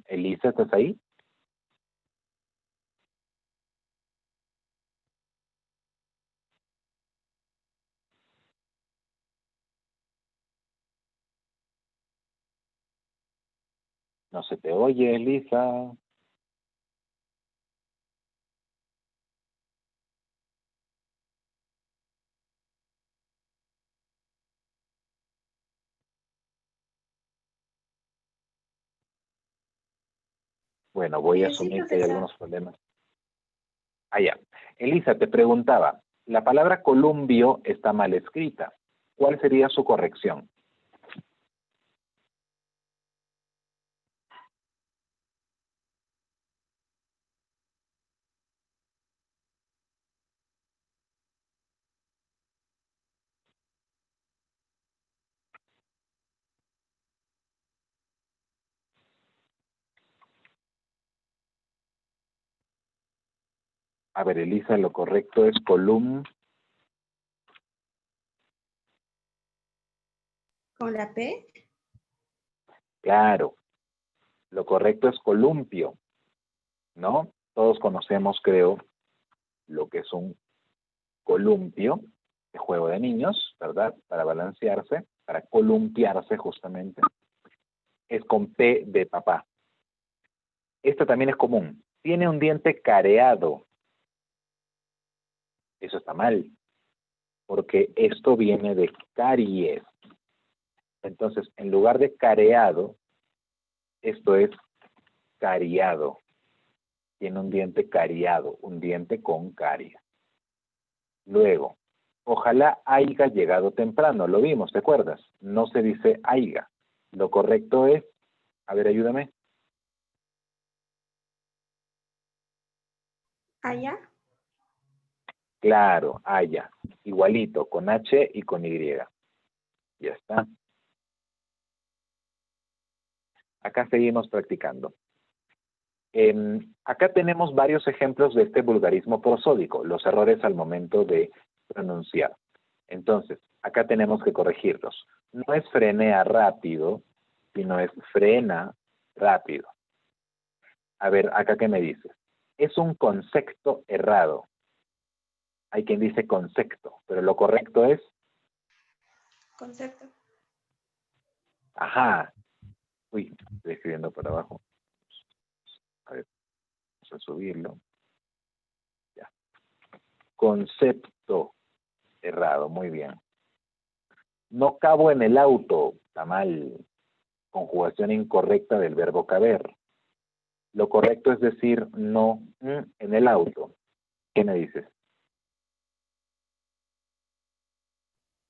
Elisa, ¿estás ahí? No se te oye, Elisa. Bueno, voy a Sí, asumir que hay profesor. algunos problemas. Ah, ya. Elisa, te preguntaba, la palabra columbio está mal escrita. ¿cuál sería su corrección? A ver, Elisa, lo correcto es ¿Con la P? Claro, lo correcto es columpio, ¿no? Todos conocemos, creo, lo que es un columpio, de juego de niños, ¿verdad? Para balancearse, para columpiarse justamente. Es con P de papá. Esto también es común. Tiene un diente careado. Eso está mal, porque esto viene de caries. Entonces, en lugar de careado, esto es cariado. Tiene un diente cariado, un diente con caries. Luego, ojalá haya llegado temprano. Lo vimos, ¿te acuerdas? No se dice haiga. Lo correcto es, a ver, ayúdame. ¿Allá? Claro, haya. Igualito, con H y con Y. Ya está. Acá seguimos practicando. Acá tenemos varios ejemplos de este vulgarismo prosódico, los errores al momento de pronunciar. Entonces, acá tenemos que corregirlos. No es frenea rápido, sino es frena rápido. A ver, acá qué me dices. Es un concepto errado. Hay quien dice concepto, pero lo correcto es... Concepto. Ajá. Uy, estoy escribiendo por abajo. A ver, vamos a subirlo. Ya. Concepto errado, muy bien. No cabo en el auto, está mal. Conjugación incorrecta del verbo caber. Lo correcto es decir no en el auto. ¿Qué me dices?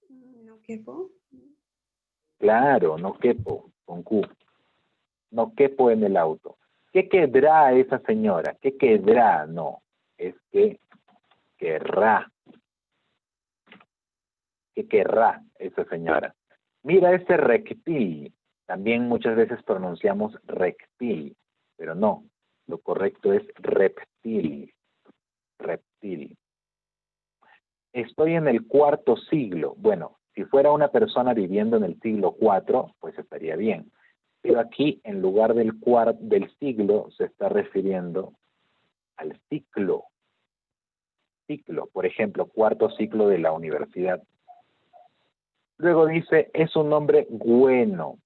No quepo. Claro, no quepo, con Q. No quepo en el auto. ¿Qué querrá esa señora? ¿Qué querrá? No, es que querrá. ¿Qué querrá esa señora? Mira ese reptil. También muchas veces pronunciamos reptil, pero no. Lo correcto es reptil. Reptil. Estoy en el cuarto siglo. Bueno, si fuera una persona viviendo en el siglo IV, pues estaría bien. Pero aquí, en lugar del siglo, se está refiriendo al ciclo. Ciclo, por ejemplo, cuarto ciclo de la universidad. Luego dice, es un nombre bueno.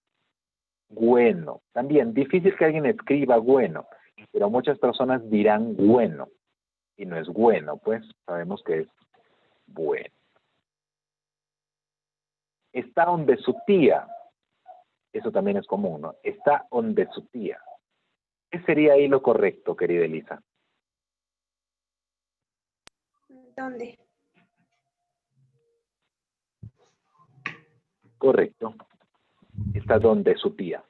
Bueno. También, difícil que alguien escriba bueno, pero muchas personas dirán bueno. Y no es bueno, pues sabemos que es bueno. Está donde su tía. Eso también es común, ¿no? Está donde su tía. ¿Qué sería ahí lo correcto, querida Elisa? ¿Dónde? Correcto. Está donde su tía.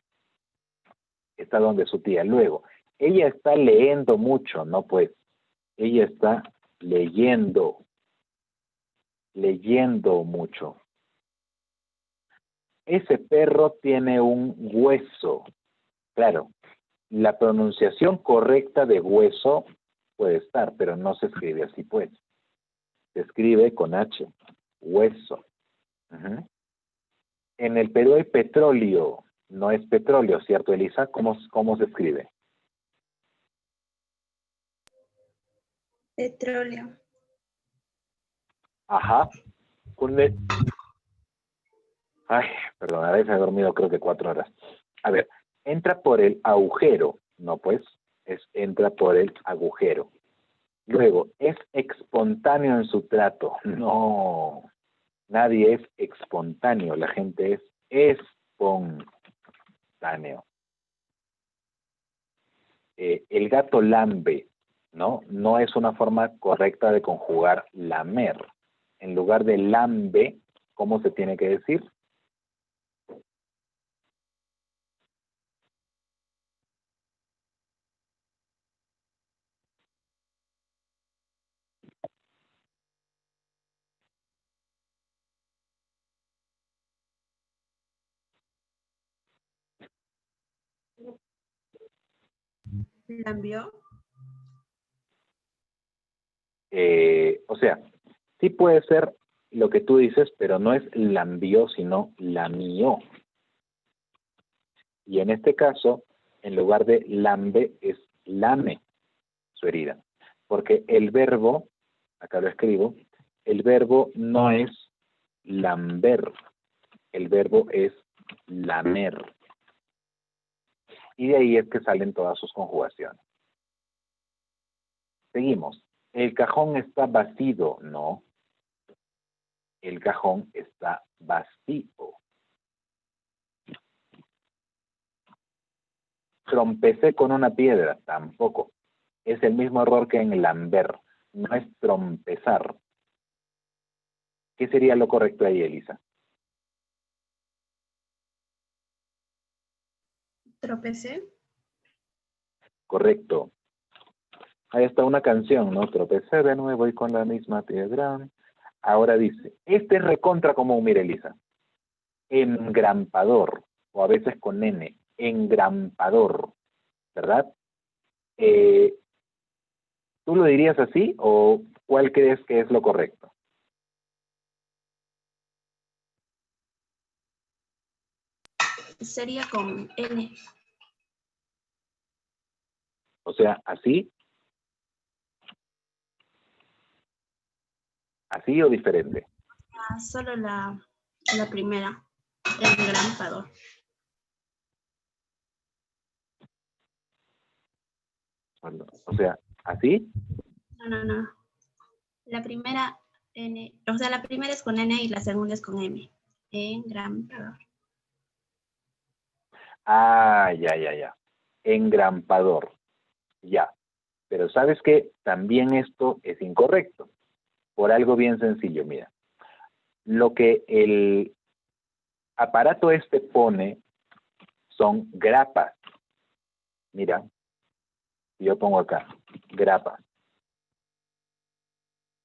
Está donde su tía. Luego, ella está leyendo mucho, ¿no? Pues, ella está leyendo. Leyendo mucho. Ese perro tiene un hueso. Claro, la pronunciación correcta de hueso puede estar, pero no se escribe así, pues. Se escribe con H. Hueso. En el Perú hay petróleo, no es petróleo, ¿cierto, Elisa? ¿Cómo se escribe? Petróleo. Ajá. Ay, perdón, a veces he dormido creo que 4 horas. A ver, entra por el agujero, no pues, entra por el agujero. Luego, es espontáneo en su trato. No, nadie es espontáneo, la gente es espontáneo. El gato lambe, ¿no? No es una forma correcta de conjugar lamer. En lugar de lambe, ¿Cómo se tiene que decir? ¿Lambió? O sea, sí puede ser lo que tú dices, pero no es lambió, sino lamió. Y en este caso, en lugar de lambe, es lame su herida. Porque el verbo, acá lo escribo, el verbo no es lamber, el verbo es lamer. Y de ahí es que salen todas sus conjugaciones. Seguimos. El cajón está vacío, no. El cajón está vacío. Trompecé con una piedra, tampoco. Es el mismo error que en lamber, no es trompezar. ¿Qué sería lo correcto ahí, Elisa? ¿Tropecé? Correcto. Ahí está una canción, ¿no? Tropecé de nuevo y con la misma piedra. Ahora dice, este es recontra común, mira, Elisa. Engrampador, o a veces con N, engrampador, ¿verdad? ¿Tú lo dirías así o cuál crees que es lo correcto? Sería con N. O sea, así, así o diferente. Solo la primera. Engrampador. O sea, así. No. La primera N, o sea, la primera es con N y la segunda es con M. Engrampador. Ah, ya. Engrampador. Ya. Pero ¿sabes qué? También esto es incorrecto. Por algo bien sencillo, mira. Lo que el aparato este pone son grapas. Mira, yo pongo acá, grapas.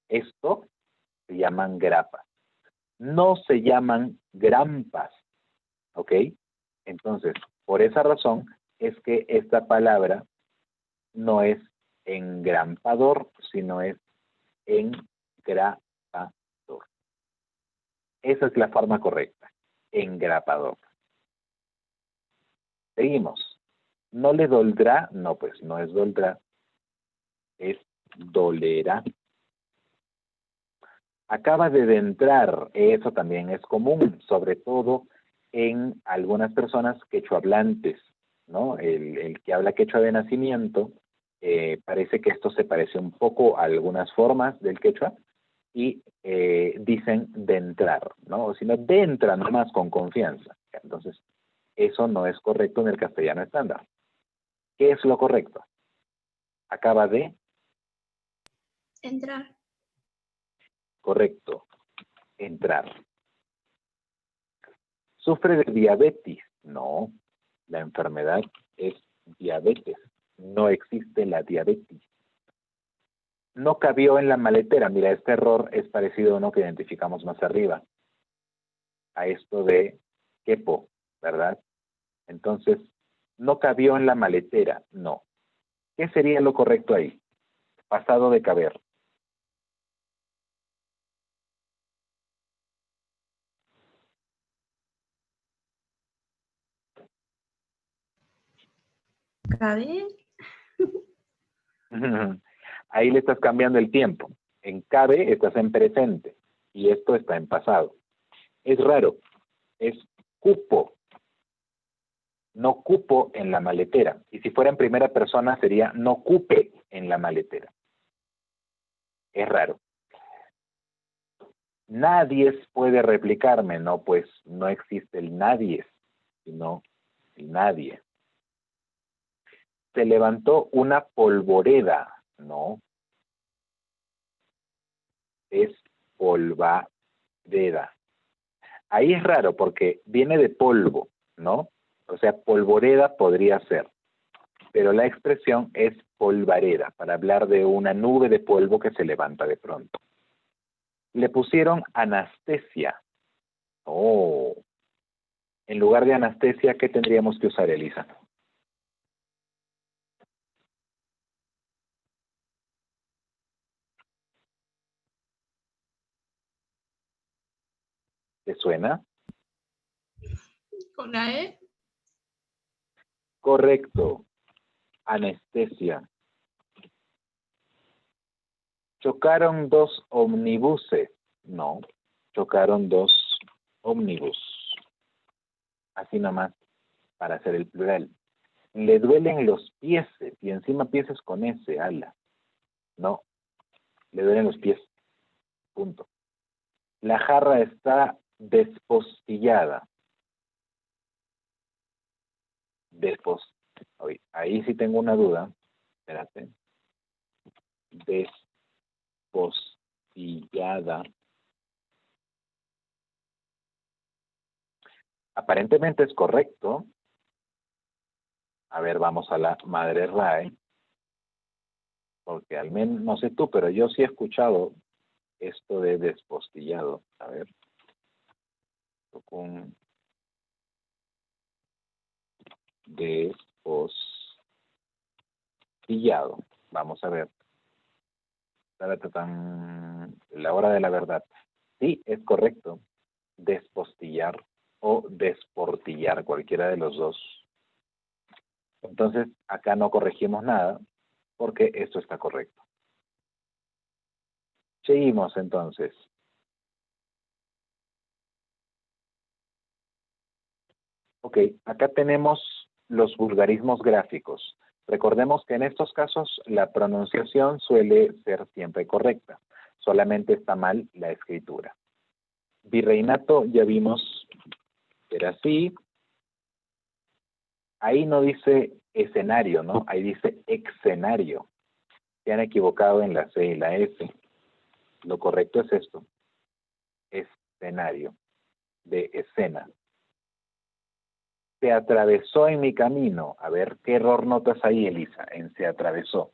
Esto se llaman grapas. No se llaman grampas, ¿ok? Entonces, por esa razón es que esta palabra no es engrampador, sino es engrapador. Esa es la forma correcta, engrapador. Seguimos. ¿No le doldrá? No, pues no es doldrá, es dolerá. Acaba de entrar, eso también es común, sobre todo en algunas personas quechohablantes, ¿no? El que habla quechua de nacimiento, parece que esto se parece un poco a algunas formas del quechua y dicen de entrar, ¿no? O si no, de entra nomás con confianza. Entonces, eso no es correcto en el castellano estándar. ¿Qué es lo correcto? Acaba de, Entrar. correcto, entrar. ¿Sufre de diabetes? No, la enfermedad es diabetes. No existe la diabetes. No cabió en la maletera. Mira, este error es parecido a uno que identificamos más arriba. A esto de quepo, ¿verdad? Entonces, no cabió en la maletera. No. ¿Qué sería lo correcto ahí? Pasado de caber. Caber. Ahí le estás cambiando el tiempo. En cabe estás en presente y esto está en pasado. Es raro. Es cupo. No cupo en la maletera. Y si fuera en primera persona sería no cupe en la maletera. Es raro. Nadie puede replicarme. No, pues no existe el nadie, sino el nadie. Se levantó una polvoreda. No. Es polvareda. Ahí es raro porque viene de polvo, ¿no? O sea, polvoreda podría ser. Pero la expresión es polvareda, para hablar de una nube de polvo que se levanta de pronto. Le pusieron anestesia. Oh. En lugar de anestesia, ¿qué tendríamos que usar, Elisa? ¿Te suena? ¿Con la E? Correcto. Anestesia. ¿Chocaron dos omnibuses? No, chocaron dos ómnibus. Así nomás, para hacer el plural. Le duelen los pies, y encima pies con S, ala. No, le duelen los pies. Punto. La jarra está despostillada. Ahí sí tengo una duda. Espérate. Despostillada. Aparentemente es correcto. A ver, vamos a la madre RAE. Porque al menos, no sé tú, pero yo sí he escuchado esto de despostillado. A ver. Con despostillado. Vamos a ver. La hora de la verdad. Sí, es correcto. Despostillar o desportillar, cualquiera de los dos. Entonces, acá no corregimos nada porque esto está correcto. Seguimos entonces. Ok, acá tenemos los vulgarismos gráficos. Recordemos que en estos casos la pronunciación suele ser siempre correcta. Solamente está mal la escritura. Virreinato ya vimos, era así. Ahí no dice escenario, ¿no? Ahí dice escenario. Se han equivocado en la C y la S. Lo correcto es esto. Escenario. De escena. Se atravesó en mi camino. A ver, ¿qué error notas ahí, Elisa? En se atravesó.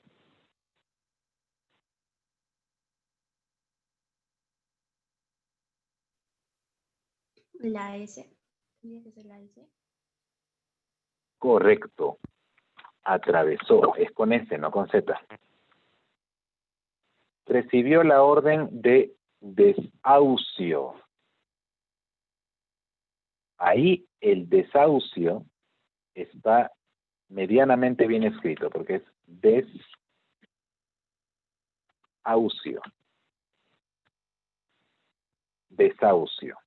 La S. ¿Tendría que ser la S? Correcto. Atravesó. Es con S, no con Z. Recibió la orden de desahucio. Ahí el desahucio está medianamente bien escrito porque es desahucio. Desahucio.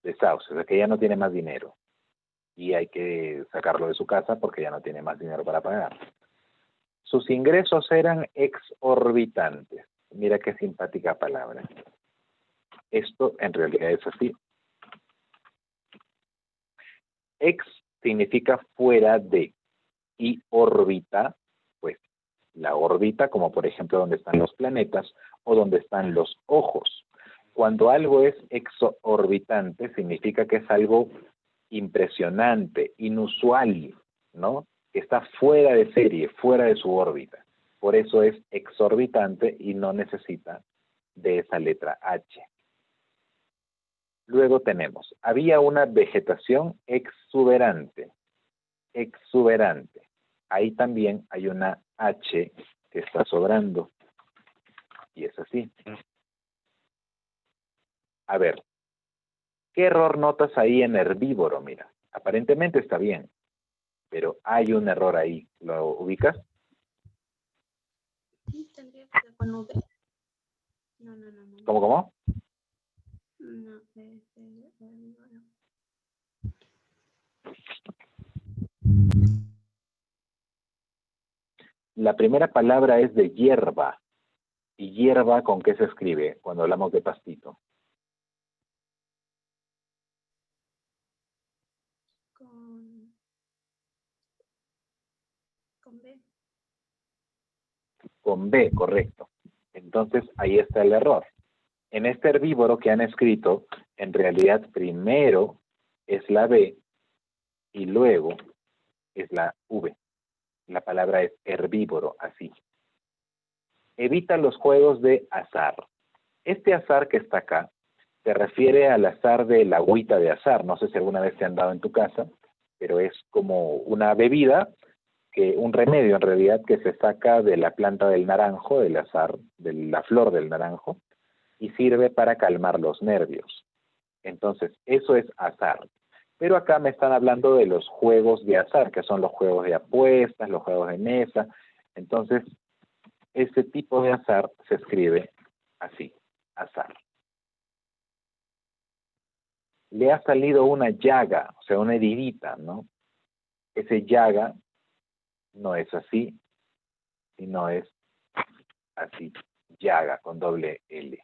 Desahucio, o sea que ya no tiene más dinero. Y hay que sacarlo de su casa porque ya no tiene más dinero para pagar. Sus ingresos eran exorbitantes. Mira qué simpática palabra. Esto en realidad es así. Ex significa fuera de. Y órbita, pues la órbita, como por ejemplo donde están los planetas o donde están los ojos. Cuando algo es exorbitante, significa que es algo impresionante, inusual, ¿no? Que está fuera de serie, fuera de su órbita. Por eso es exorbitante y no necesita de esa letra H. Luego tenemos, había una vegetación exuberante. Exuberante. Ahí también hay una H que está sobrando. Y es así. A ver, ¿qué error notas ahí en herbívoro? Mira, aparentemente está bien, pero hay un error ahí. ¿Lo ubicas? Tendría que ser con V. No. ¿Cómo? No, La primera palabra es de hierba. ¿Y hierba con qué se escribe cuando hablamos de pastito? con B. Con B, correcto. Entonces, ahí está el error. En este herbívoro que han escrito, en realidad primero es la B y luego es la V. La palabra es herbívoro, así. Evita los juegos de azar. Este azar que está acá se refiere al azar de la agüita de azar. No sé si alguna vez te han dado en tu casa, pero es como una bebida, un remedio en realidad que se saca de la planta del naranjo, del azar, de la flor del naranjo, y sirve para calmar los nervios. Entonces, eso es azar. Pero acá me están hablando de los juegos de azar, que son los juegos de apuestas, los juegos de mesa. Entonces, ese tipo de azar se escribe así, azar. Le ha salido una llaga, o sea, una heridita, ¿no? Ese llaga no es así, sino es así, llaga con doble L.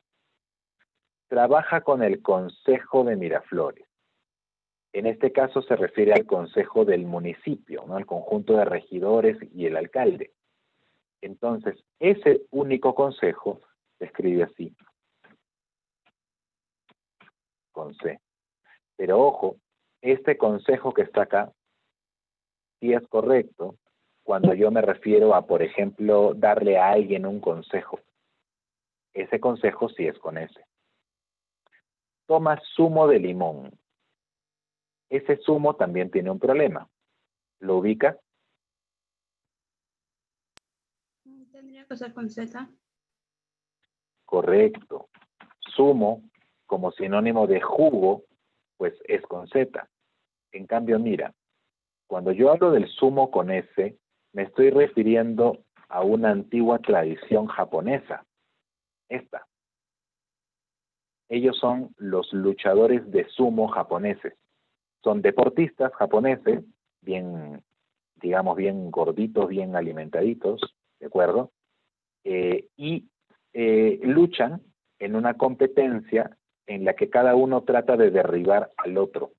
Trabaja con el Consejo de Miraflores. En este caso se refiere al consejo del municipio, ¿no? Al conjunto de regidores y el alcalde. Entonces, ese único consejo se escribe así, con C. Pero ojo, este consejo que está acá sí es correcto cuando yo me refiero a, por ejemplo, darle a alguien un consejo. Ese consejo sí es con S. Toma zumo de limón. Ese zumo también tiene un problema. ¿Lo ubica? Tendría que ser con Z. Correcto. Zumo, como sinónimo de jugo, pues es con Z. En cambio, mira, cuando yo hablo del zumo con S, me estoy refiriendo a una antigua tradición japonesa. Esta. Ellos son los luchadores de sumo japoneses. Son deportistas japoneses, bien, digamos, bien gorditos, bien alimentaditos, ¿de acuerdo? Luchan en una competencia en la que cada uno trata de derribar al otro.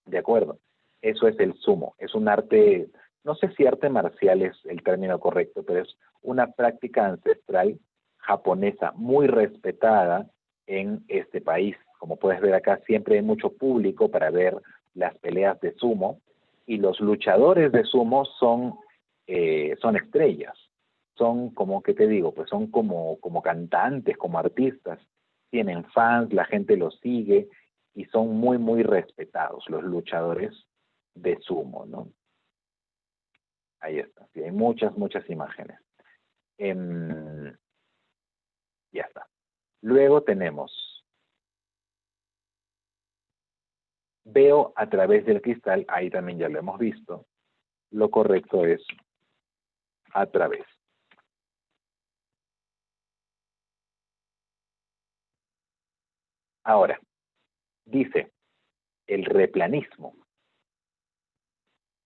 ¿De acuerdo? Eso es el sumo. Es un arte, no sé si arte marcial es el término correcto, pero es una práctica ancestral japonesa muy respetada en este país. Como puedes ver acá, siempre hay mucho público para ver las peleas de sumo y los luchadores de sumo son estrellas. Son como, ¿qué te digo? Pues son como cantantes, como artistas. Tienen fans, la gente los sigue y son muy, muy respetados los luchadores de sumo, ¿no? Ahí está. Sí, hay muchas, muchas imágenes. Ya está. Luego tenemos, veo a través del cristal, ahí también ya lo hemos visto. Lo correcto es a través. Ahora, dice el replanismo.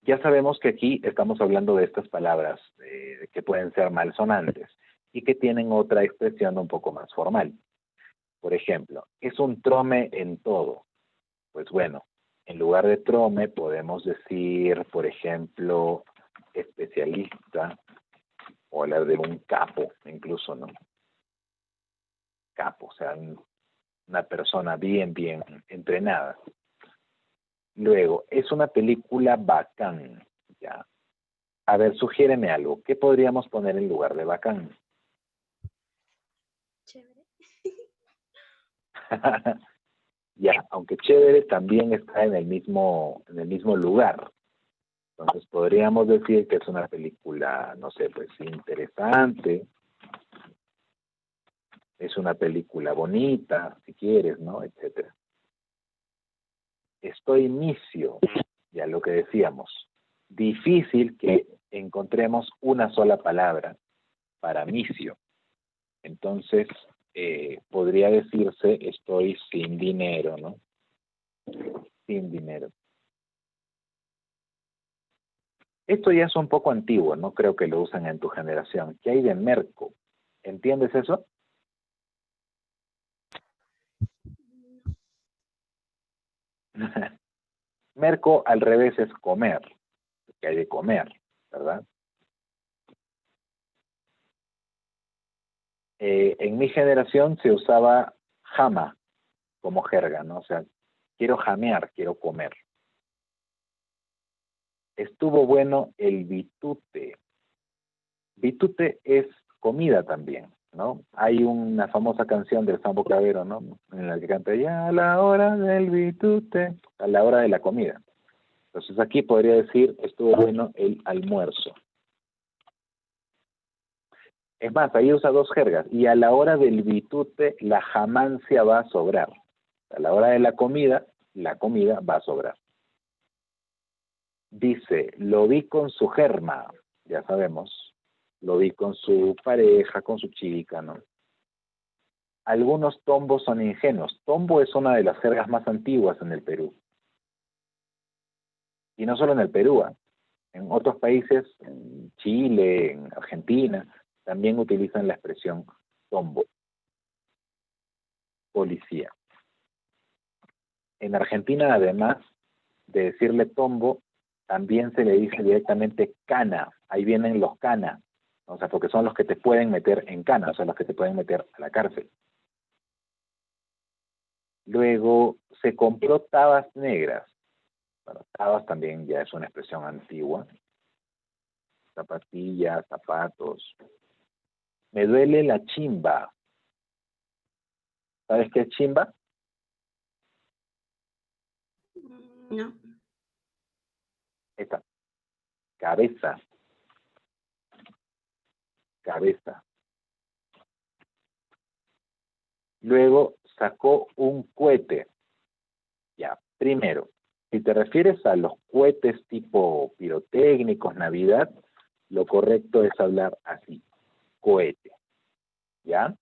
Ya sabemos que aquí estamos hablando de estas palabras que pueden ser malsonantes y que tienen otra expresión un poco más formal. Por ejemplo, es un trome en todo. Pues bueno, en lugar de trome podemos decir, por ejemplo, especialista o hablar de un capo, incluso, ¿no? Capo, o sea, una persona bien, bien entrenada. Luego, es una película bacán, ¿ya? A ver, sugiéreme algo. ¿Qué podríamos poner en lugar de bacán? Chévere. Ya, aunque chévere también está en el mismo lugar. Entonces podríamos decir que es una película, no sé, pues interesante, es una película bonita, si quieres, ¿no? Etcétera. Estoy misio, ya lo que decíamos. Difícil que encontremos una sola palabra para misio. Entonces, podría decirse estoy sin dinero, ¿no? Sin dinero. Esto ya es un poco antiguo, no creo que lo usen en tu generación. ¿Qué hay de merco? ¿Entiendes eso? Merco al revés es comer, que hay de comer, ¿verdad? En mi generación se usaba jama, como jerga, ¿no? O sea, quiero jamear, quiero comer. Estuvo bueno el bitute. Bitute es comida también, ¿no? Hay una famosa canción del Sambo Clavero, ¿no? En la que canta, ya a la hora del bitute, a la hora de la comida. Entonces aquí podría decir, estuvo bueno el almuerzo. Es más, ahí usa dos jergas. Y a la hora del bitute, la jamancia va a sobrar. A la hora de la comida va a sobrar. Dice, lo vi con su germa. Ya sabemos, lo vi con su pareja, con su chica, ¿no? Algunos tombos son ingenuos. Tombo es una de las jergas más antiguas en el Perú. Y no solo en el Perú, ¿eh? En otros países, en Chile, en Argentina, también utilizan la expresión tombo. Policía. En Argentina, además de decirle tombo, también se le dice directamente cana. Ahí vienen los cana. O sea, porque son los que te pueden meter en cana, o sea, los que te pueden meter a la cárcel. Luego, se compró tabas negras. Bueno, tabas también ya es una expresión antigua. Zapatillas, zapatos. Me duele la chimba. ¿Sabes qué es chimba? No. Esta. Cabeza. Cabeza. Luego sacó un cohete. Ya, primero, si te refieres a los cohetes tipo pirotécnicos, Navidad, lo correcto es hablar así, cohete. ¿Ya?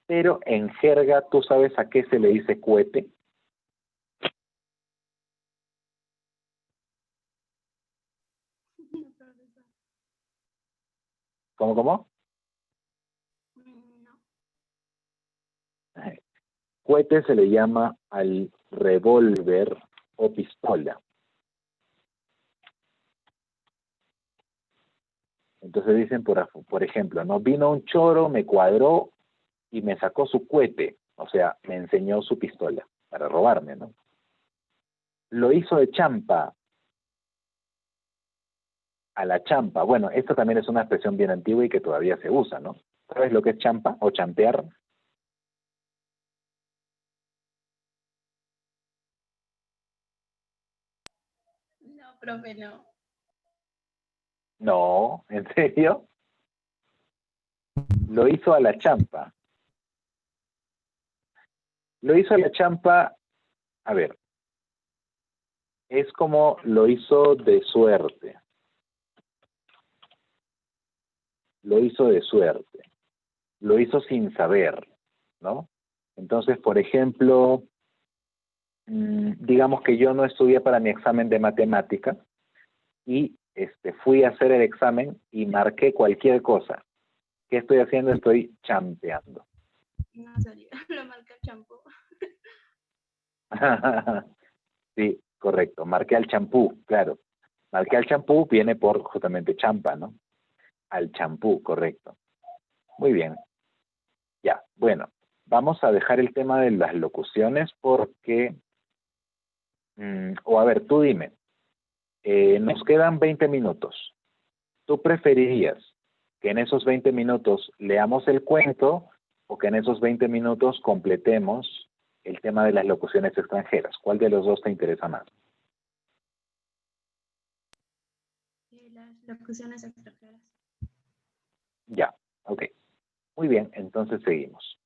Pero en jerga, ¿tú sabes a qué se le dice cohete? ¿Cómo? No. Cohete se le llama al revólver o pistola. Entonces dicen, por ejemplo, ¿no? Vino un choro, me cuadró y me sacó su cohete, o sea, me enseñó su pistola para robarme, ¿no? Lo hizo de champa, a la champa. Bueno, esta también es una expresión bien antigua y que todavía se usa, ¿no? ¿Sabes lo que es champa o champear? No, profe, no. No, ¿en serio? Lo hizo a la champa. Lo hizo a la champa, a ver, es como lo hizo de suerte. Lo hizo de suerte. Lo hizo sin saber, ¿no? Entonces, por ejemplo, digamos que yo no estudié para mi examen de matemática y fui a hacer el examen y marqué cualquier cosa. ¿Qué estoy haciendo? Estoy champeando. No salió. Lo marca el champú. Sí, correcto. Marqué al champú, claro. Marqué al champú viene por justamente champa, ¿no? Al champú, correcto. Muy bien. Ya, bueno, vamos a dejar el tema de las locuciones porque, o a ver, tú dime, nos quedan 20 minutos. ¿Tú preferirías que en esos 20 minutos leamos el cuento o que en esos 20 minutos completemos el tema de las locuciones extranjeras? ¿Cuál de los dos te interesa más? Las locuciones extranjeras. Ya, ok. Muy bien, entonces seguimos.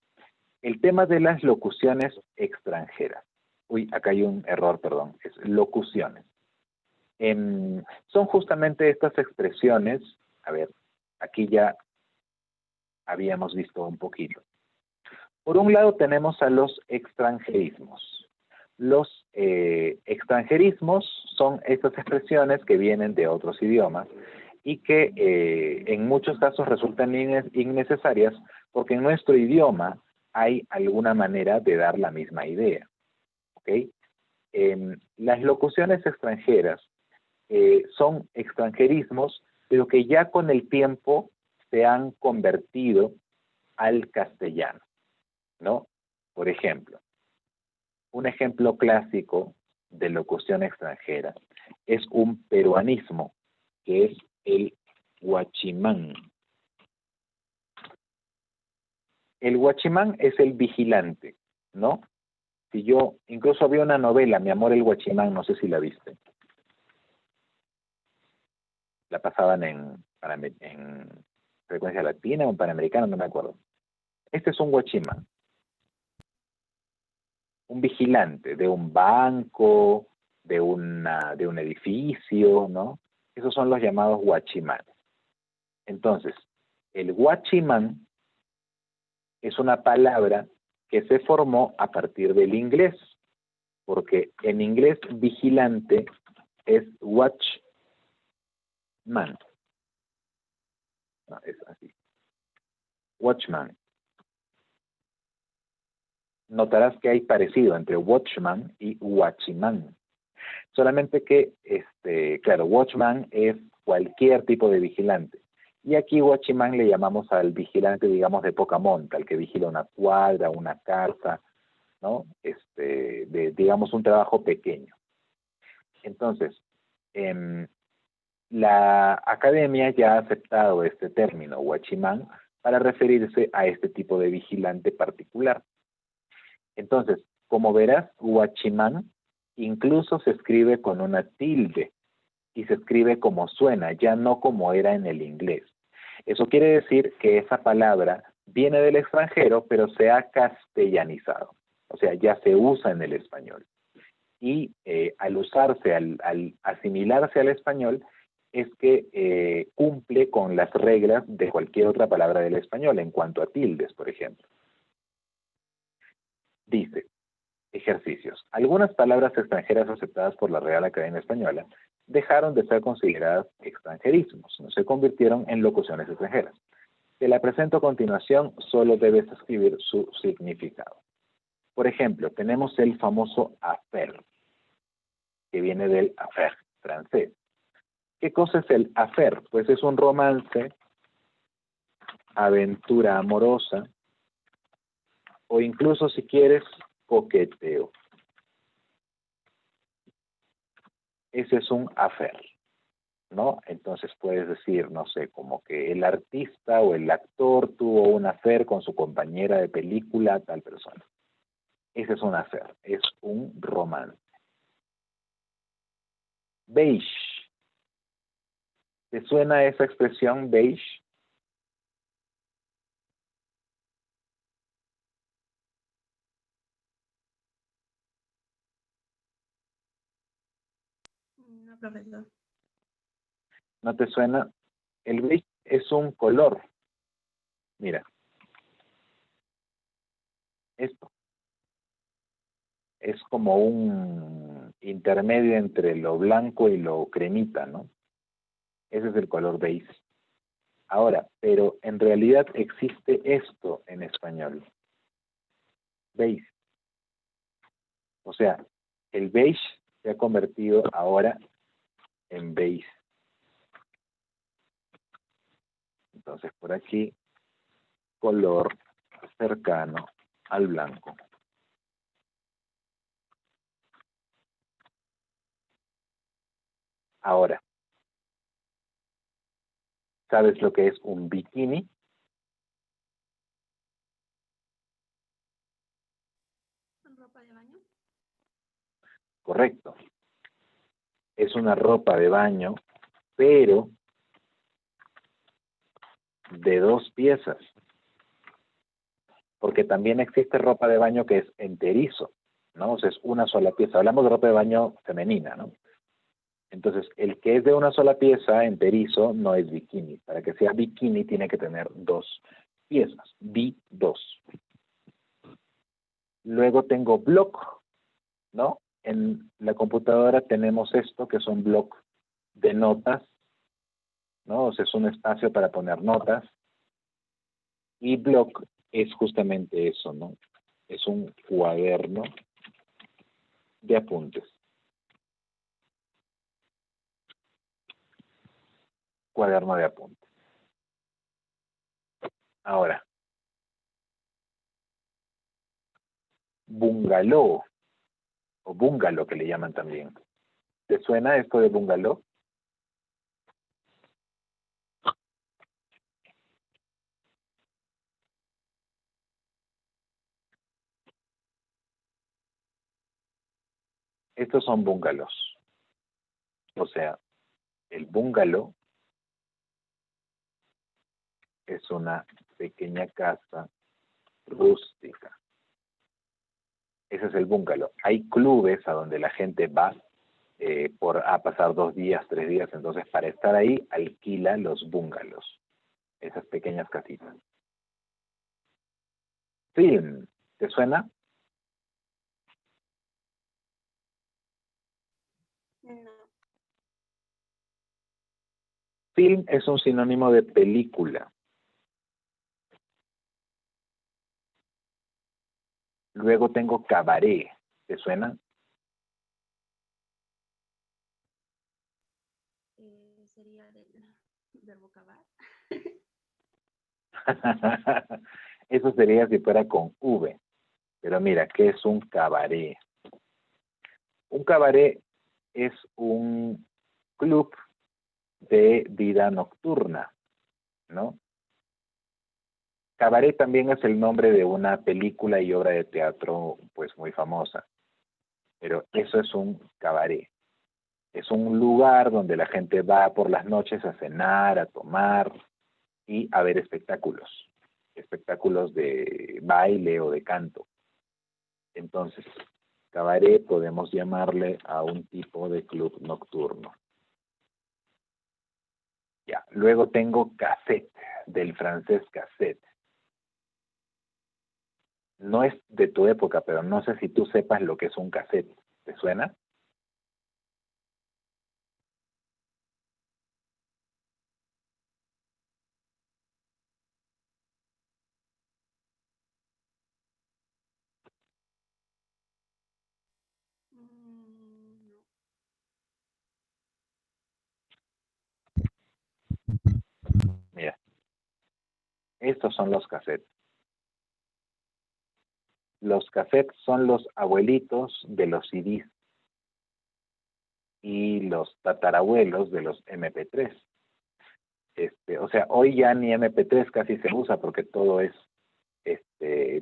El tema de las locuciones extranjeras. Uy, acá hay un error, perdón. Es locuciones. Son justamente estas expresiones, a ver, aquí ya habíamos visto un poquito. Por un lado tenemos a los extranjerismos. Los extranjerismos son estas expresiones que vienen de otros idiomas y que en muchos casos resultan innecesarias porque en nuestro idioma hay alguna manera de dar la misma idea. ¿Ok? Las locuciones extranjeras son extranjerismos, pero que ya con el tiempo se han convertido al castellano, ¿no? Por ejemplo, Un ejemplo clásico de locución extranjera es un peruanismo, que es el guachimán. El guachimán es el vigilante, ¿no? Si yo, incluso había una novela, Mi amor el guachimán, no sé si la viste. La pasaban en frecuencia latina o en panamericana, no me acuerdo. Este es un guachimán, un vigilante de un banco, de un edificio, ¿no? Esos son los llamados guachimanes. Entonces, el guachimán es una palabra que se formó a partir del inglés, porque en inglés vigilante es watchman. No, es así. Watchman. Notarás que hay parecido entre watchman y guachimán. Solamente que, claro, watchman es cualquier tipo de vigilante. Y aquí guachimán le llamamos al vigilante, digamos, de poca monta, el que vigila una cuadra, una casa, ¿no? Digamos, un trabajo pequeño. Entonces, la academia ya ha aceptado este término, guachimán, para referirse a este tipo de vigilante particular. Entonces, como verás, guachimán incluso se escribe con una tilde y se escribe como suena, ya no como era en el inglés. Eso quiere decir que esa palabra viene del extranjero, pero se ha castellanizado. O sea, ya se usa en el español. Y al usarse, al asimilarse al español, es que cumple con las reglas de cualquier otra palabra del español, en cuanto a tildes, por ejemplo. Dice, ejercicios. Algunas palabras extranjeras aceptadas por la Real Academia Española dejaron de ser consideradas extranjerismos, no se convirtieron en locuciones extranjeras. Te la presento a continuación, solo debes escribir su significado. Por ejemplo, tenemos el famoso affaire, que viene del affaire francés. ¿Qué cosa es el affaire? Pues es un romance, aventura amorosa, o incluso, si quieres, coqueteo. Ese es un affaire, ¿no? Entonces puedes decir, no sé, como que el artista o el actor tuvo un affaire con su compañera de película, tal persona. Ese es un affaire, es un romance. Beige. ¿Te suena esa expresión beige? No, profesor. ¿No te suena? El beige es un color. Mira. Esto. Es como un intermedio entre lo blanco y lo cremita, ¿no? Ese es el color beige. Ahora, pero en realidad existe esto en español. Beige. O sea, el beige se ha convertido ahora en beige. Entonces, por aquí, color cercano al blanco. Ahora, ¿sabes lo que es un bikini? ¿Con ropa de baño? Correcto. Es una ropa de baño, pero de 2 piezas. Porque también existe ropa de baño que es enterizo, ¿no? O sea, es una sola pieza. Hablamos de ropa de baño femenina, ¿no? Entonces, el que es de una sola pieza, enterizo, no es bikini. Para que sea bikini tiene que tener 2 piezas, B2. Luego tengo block, ¿no? En la computadora tenemos esto, que son block de notas, ¿no? O sea, es un espacio para poner notas. Y block es justamente eso, ¿no? Es un cuaderno de apuntes. Cuaderno de apuntes. Ahora, bungalow. o bungalow que le llaman también. ¿Te suena esto de bungalow? Estos son bungalows. O sea, el bungalow es una pequeña casa rústica. Ese es el bungalow. Hay clubes a donde la gente va a pasar 2 días, 3 días. Entonces, para estar ahí, alquila los bungalows. Esas pequeñas casitas. Film, ¿te suena? No. Film es un sinónimo de película. Luego tengo cabaret. ¿Te suena? Sería del verbo cavar. Eso sería si fuera con V. Pero mira, ¿qué es un cabaret? Un cabaret es un club de vida nocturna, ¿no? Cabaret también es el nombre de una película y obra de teatro pues muy famosa, pero eso es un cabaret. Es un lugar donde la gente va por las noches a cenar, a tomar y a ver espectáculos, espectáculos de baile o de canto. Entonces, cabaret podemos llamarle a un tipo de club nocturno. Ya, luego tengo cassette, del francés cassette. No es de tu época, pero no sé si tú sepas lo que es un cassette. ¿Te suena? No. Mira, estos son los cassettes. Los cassettes son los abuelitos de los CDs y los tatarabuelos de los MP3. O sea, hoy ya ni MP3 casi se usa porque todo es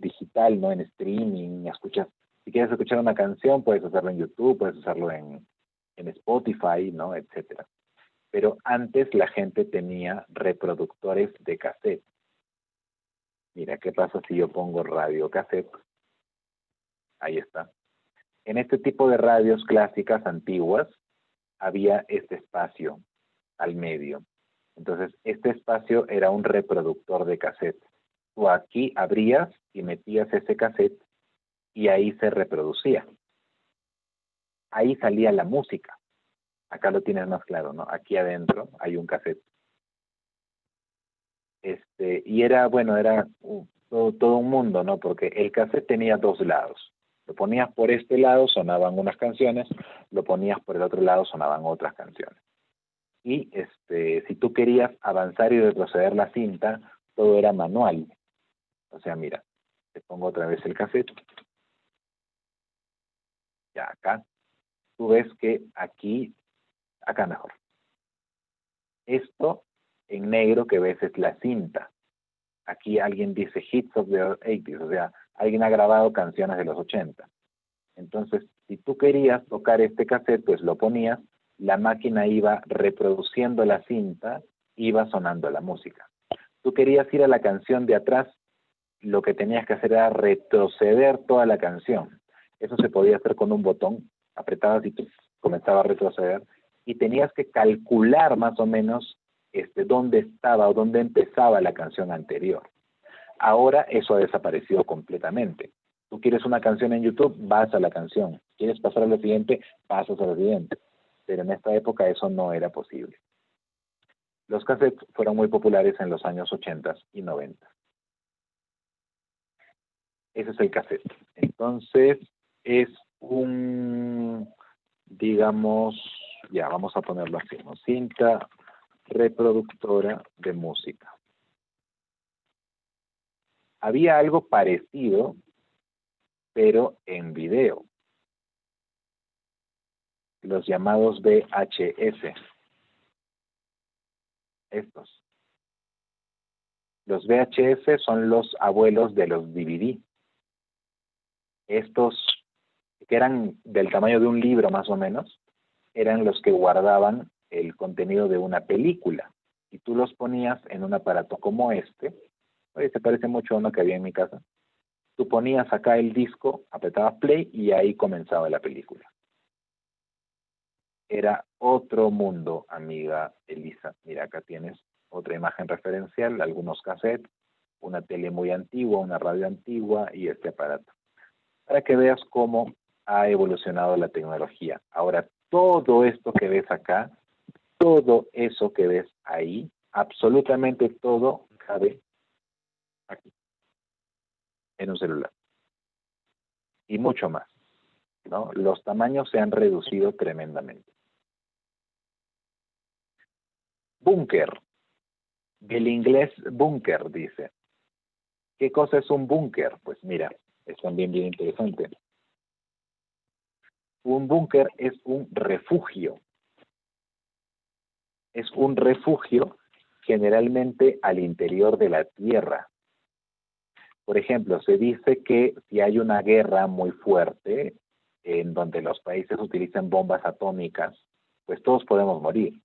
digital, ¿no? En streaming, escuchas, si quieres escuchar una canción, puedes hacerlo en YouTube, puedes usarlo en Spotify, ¿no? Etcétera. Pero antes la gente tenía reproductores de cassette. Mira, ¿qué pasa si yo pongo radio cassette? Ahí está. En este tipo de radios clásicas antiguas había este espacio al medio. Entonces, este espacio era un reproductor de cassette. Tú aquí abrías y metías ese cassette y ahí se reproducía. Ahí salía la música. Acá lo tienes más claro, ¿no? Aquí adentro hay un cassette. Y era, bueno, era todo un mundo, ¿no? Porque el cassette tenía 2 lados. Lo ponías por este lado, sonaban unas canciones, lo ponías por el otro lado, sonaban otras canciones. Y si tú querías avanzar y retroceder la cinta, todo era manual. O sea, mira, te pongo otra vez el cassette. Ya acá. Tú ves que aquí, acá mejor. Esto en negro que ves es la cinta. Aquí alguien dice hits of the 80s, o sea, alguien ha grabado canciones de los 80. Entonces, si tú querías tocar este cassette, pues lo ponías, la máquina iba reproduciendo la cinta, iba sonando la música. Tú querías ir a la canción de atrás, lo que tenías que hacer era retroceder toda la canción. Eso se podía hacer con un botón, apretabas y comenzaba a retroceder, y tenías que calcular más o menos dónde estaba o dónde empezaba la canción anterior. Ahora eso ha desaparecido completamente. Tú quieres una canción en YouTube, vas a la canción. Quieres pasar a lo siguiente, pasas a lo siguiente. Pero en esta época eso no era posible. Los cassettes fueron muy populares en los años 80 y 90. Ese es el cassette. Entonces, es digamos, ya vamos a ponerlo así, ¿no? Cinta reproductora de música. Había algo parecido, pero en video. los llamados VHS. Estos. Los VHS son los abuelos de los DVD. Estos, que eran del tamaño de un libro más o menos, eran los que guardaban el contenido de una película. Y tú los ponías en un aparato como este. Oye, se parece mucho a uno que había en mi casa. Tú ponías acá el disco, apretabas play y ahí comenzaba la película. Era otro mundo, amiga Elisa. Mira, acá tienes otra imagen referencial, algunos cassettes, una tele muy antigua, una radio antigua y este aparato. Para que veas cómo ha evolucionado la tecnología. Ahora, todo esto que ves acá, todo eso que ves ahí, absolutamente todo cabe aquí, en un celular. Y mucho más, ¿no? Los tamaños se han reducido tremendamente. Búnker. Del inglés búnker, dice. ¿Qué cosa es un búnker? Pues mira, es también bien interesante. Un búnker es un refugio. Es un refugio generalmente al interior de la tierra. Por ejemplo, se dice que si hay una guerra muy fuerte, en donde los países utilizan bombas atómicas, pues todos podemos morir.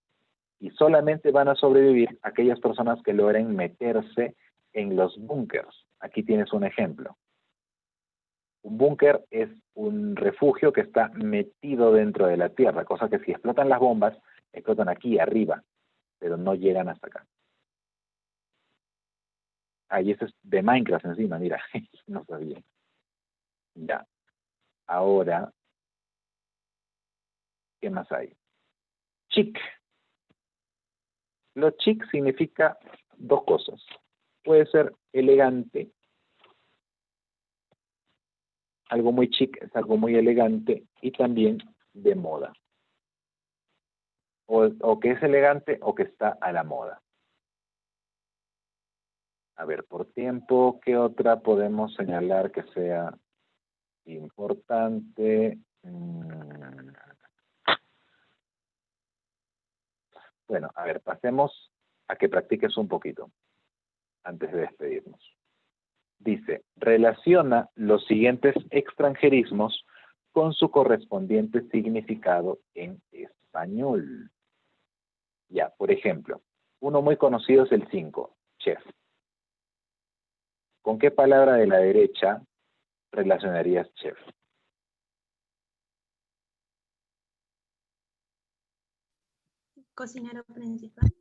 Y solamente van a sobrevivir aquellas personas que logren meterse en los búnkers. Aquí tienes un ejemplo. Un búnker es un refugio que está metido dentro de la tierra, cosa que si explotan las bombas, explotan aquí arriba, pero no llegan hasta acá. Ahí ese es de Minecraft encima, mira, no sabía. Ya. Ahora, ¿qué más hay? Chic. Lo chic significa dos cosas. Puede ser elegante. Algo muy chic es algo muy elegante y también de moda. O que es elegante o que está a la moda. A ver, por tiempo, ¿qué otra podemos señalar que sea importante? Bueno, a ver, pasemos a que practiques un poquito antes de despedirnos. Dice, relaciona los siguientes extranjerismos con su correspondiente significado en español. Ya, por ejemplo, uno muy conocido es el 5, chef. ¿Con qué palabra de la derecha relacionarías chef? Cocinero principal.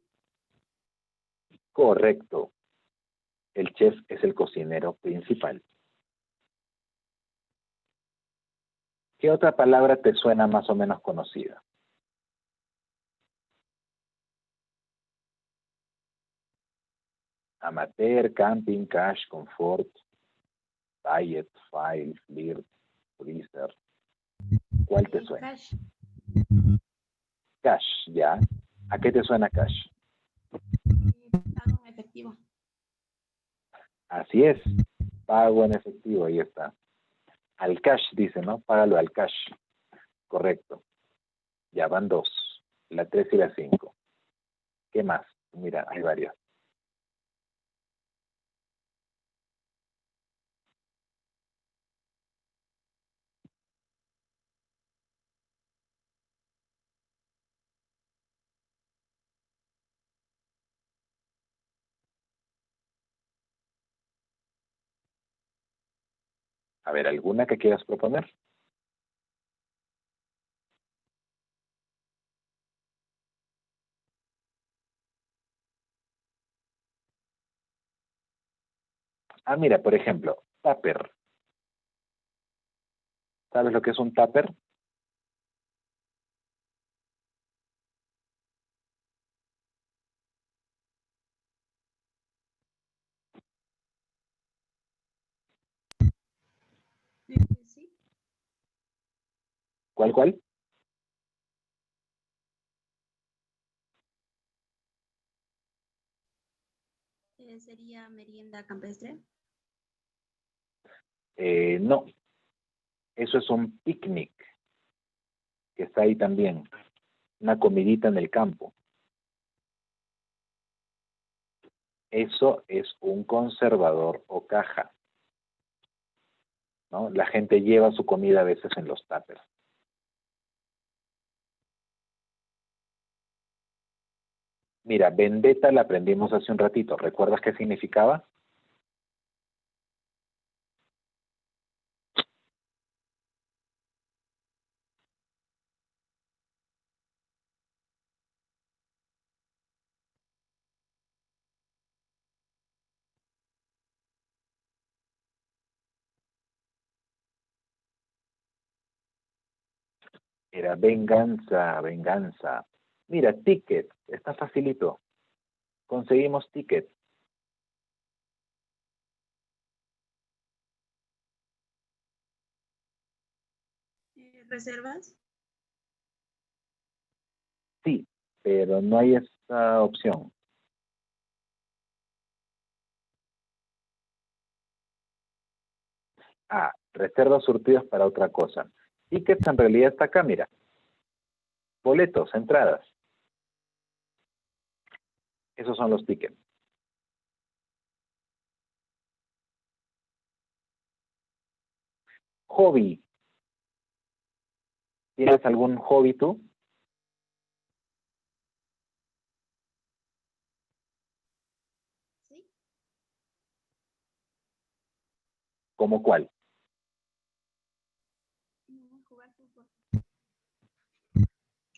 Correcto. El chef es el cocinero principal. ¿Qué otra palabra te suena más o menos conocida? Amateur, camping, cash, confort, diet, file, flirt, freezer. ¿Cuál te suena? Cash. Cash, ¿ya? ¿A qué te suena cash? Pago en efectivo. Así es, pago en efectivo, ahí está. Al cash, dice, ¿no? Págalo al cash. Correcto. Ya van dos, la 3 y la 5. ¿Qué más? Mira, hay varias. A ver, ¿alguna que quieras proponer? Ah, mira, por ejemplo, tupper. ¿Sabes lo que es un tupper? Sí. ¿Cuál, cuál? Sería merienda campestre. No, eso es un picnic. que está ahí también. Una comidita en el campo. Eso es un conservador o caja, ¿no? La gente lleva su comida a veces en los tuppers. Mira, vendetta la aprendimos hace un ratito. ¿Recuerdas qué significaba? Era venganza, venganza. Mira, ticket, está facilito. Conseguimos ticket. ¿Reservas? Sí, pero no hay esta opción. Ah, reservas surtidos para otra cosa. Tickets en realidad está acá, mira. Boletos, entradas. Esos son los tickets. Hobby. ¿Tienes algún hobby tú? Sí. ¿Cómo cuál? Jugar fútbol.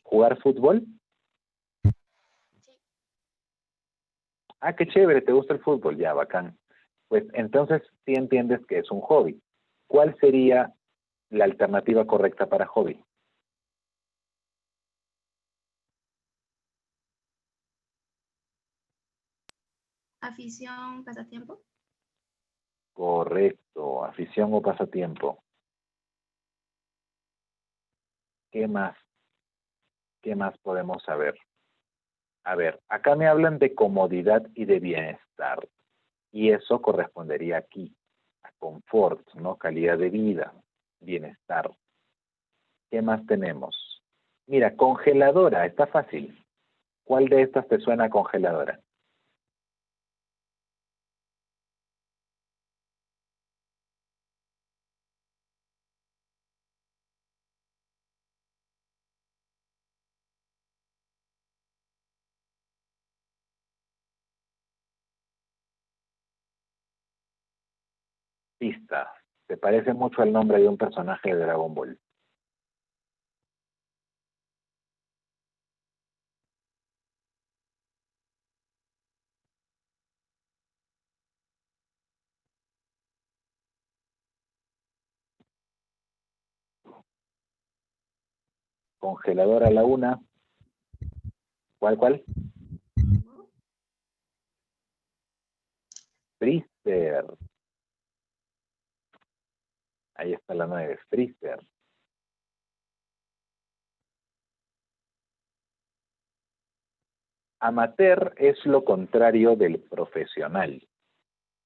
¿Jugar fútbol? Sí. Ah, qué chévere, ¿te gusta el fútbol? Ya, bacán. Pues entonces sí entiendes que es un hobby. ¿Cuál sería la alternativa correcta para hobby? Afición, pasatiempo. Correcto, afición o pasatiempo. ¿Qué más? ¿Qué más podemos saber? A ver, acá me hablan de comodidad y de bienestar. Y eso correspondería aquí, a confort, ¿no? Calidad de vida, bienestar. ¿Qué más tenemos? Mira, congeladora, está fácil. ¿Cuál de estas te suena a congeladora? Pista. ¿Te parece mucho al nombre de un personaje de Dragon Ball? Congeladora a la una. ¿Cuál? Freezer. Ahí está la 9, Freezer. Amateur es lo contrario del profesional.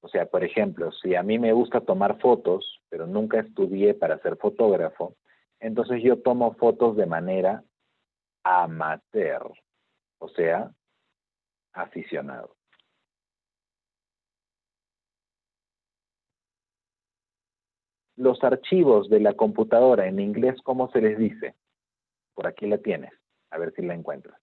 O sea, por ejemplo, si a mí me gusta tomar fotos, pero nunca estudié para ser fotógrafo, entonces yo tomo fotos de manera amateur, o sea, aficionado. Los archivos de la computadora en inglés, ¿cómo se les dice? Por aquí la tienes, a ver si la encuentras.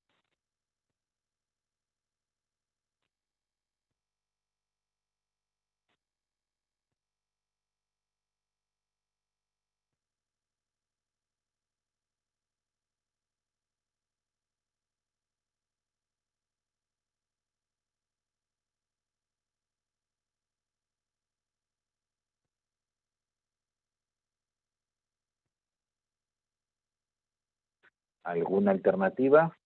¿Alguna alternativa?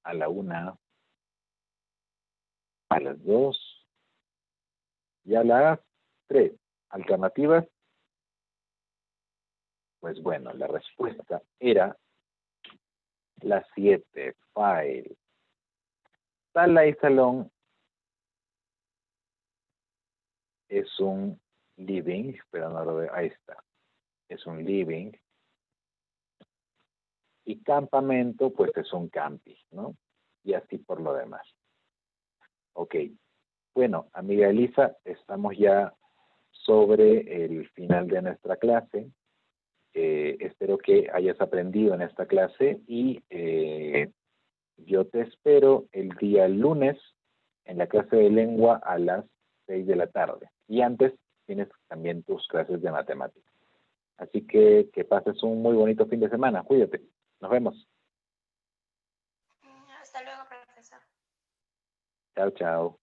A la una, a las dos y a las tres. ¿Alternativas? Pues bueno, la respuesta era la 7, file. Sala y salón es un living, pero no lo veo, ahí está. Es un living. Y campamento, pues es un camping, ¿no? Y así por lo demás. Ok. Bueno, amiga Elisa, estamos ya sobre el final de nuestra clase. Espero que hayas aprendido en esta clase y yo te espero el día lunes en la clase de lengua a las 6 de la tarde. Y antes tienes también tus clases de matemáticas. Así que pases un muy bonito fin de semana. Cuídate. Nos vemos. Hasta luego, profesor. Chao, chao.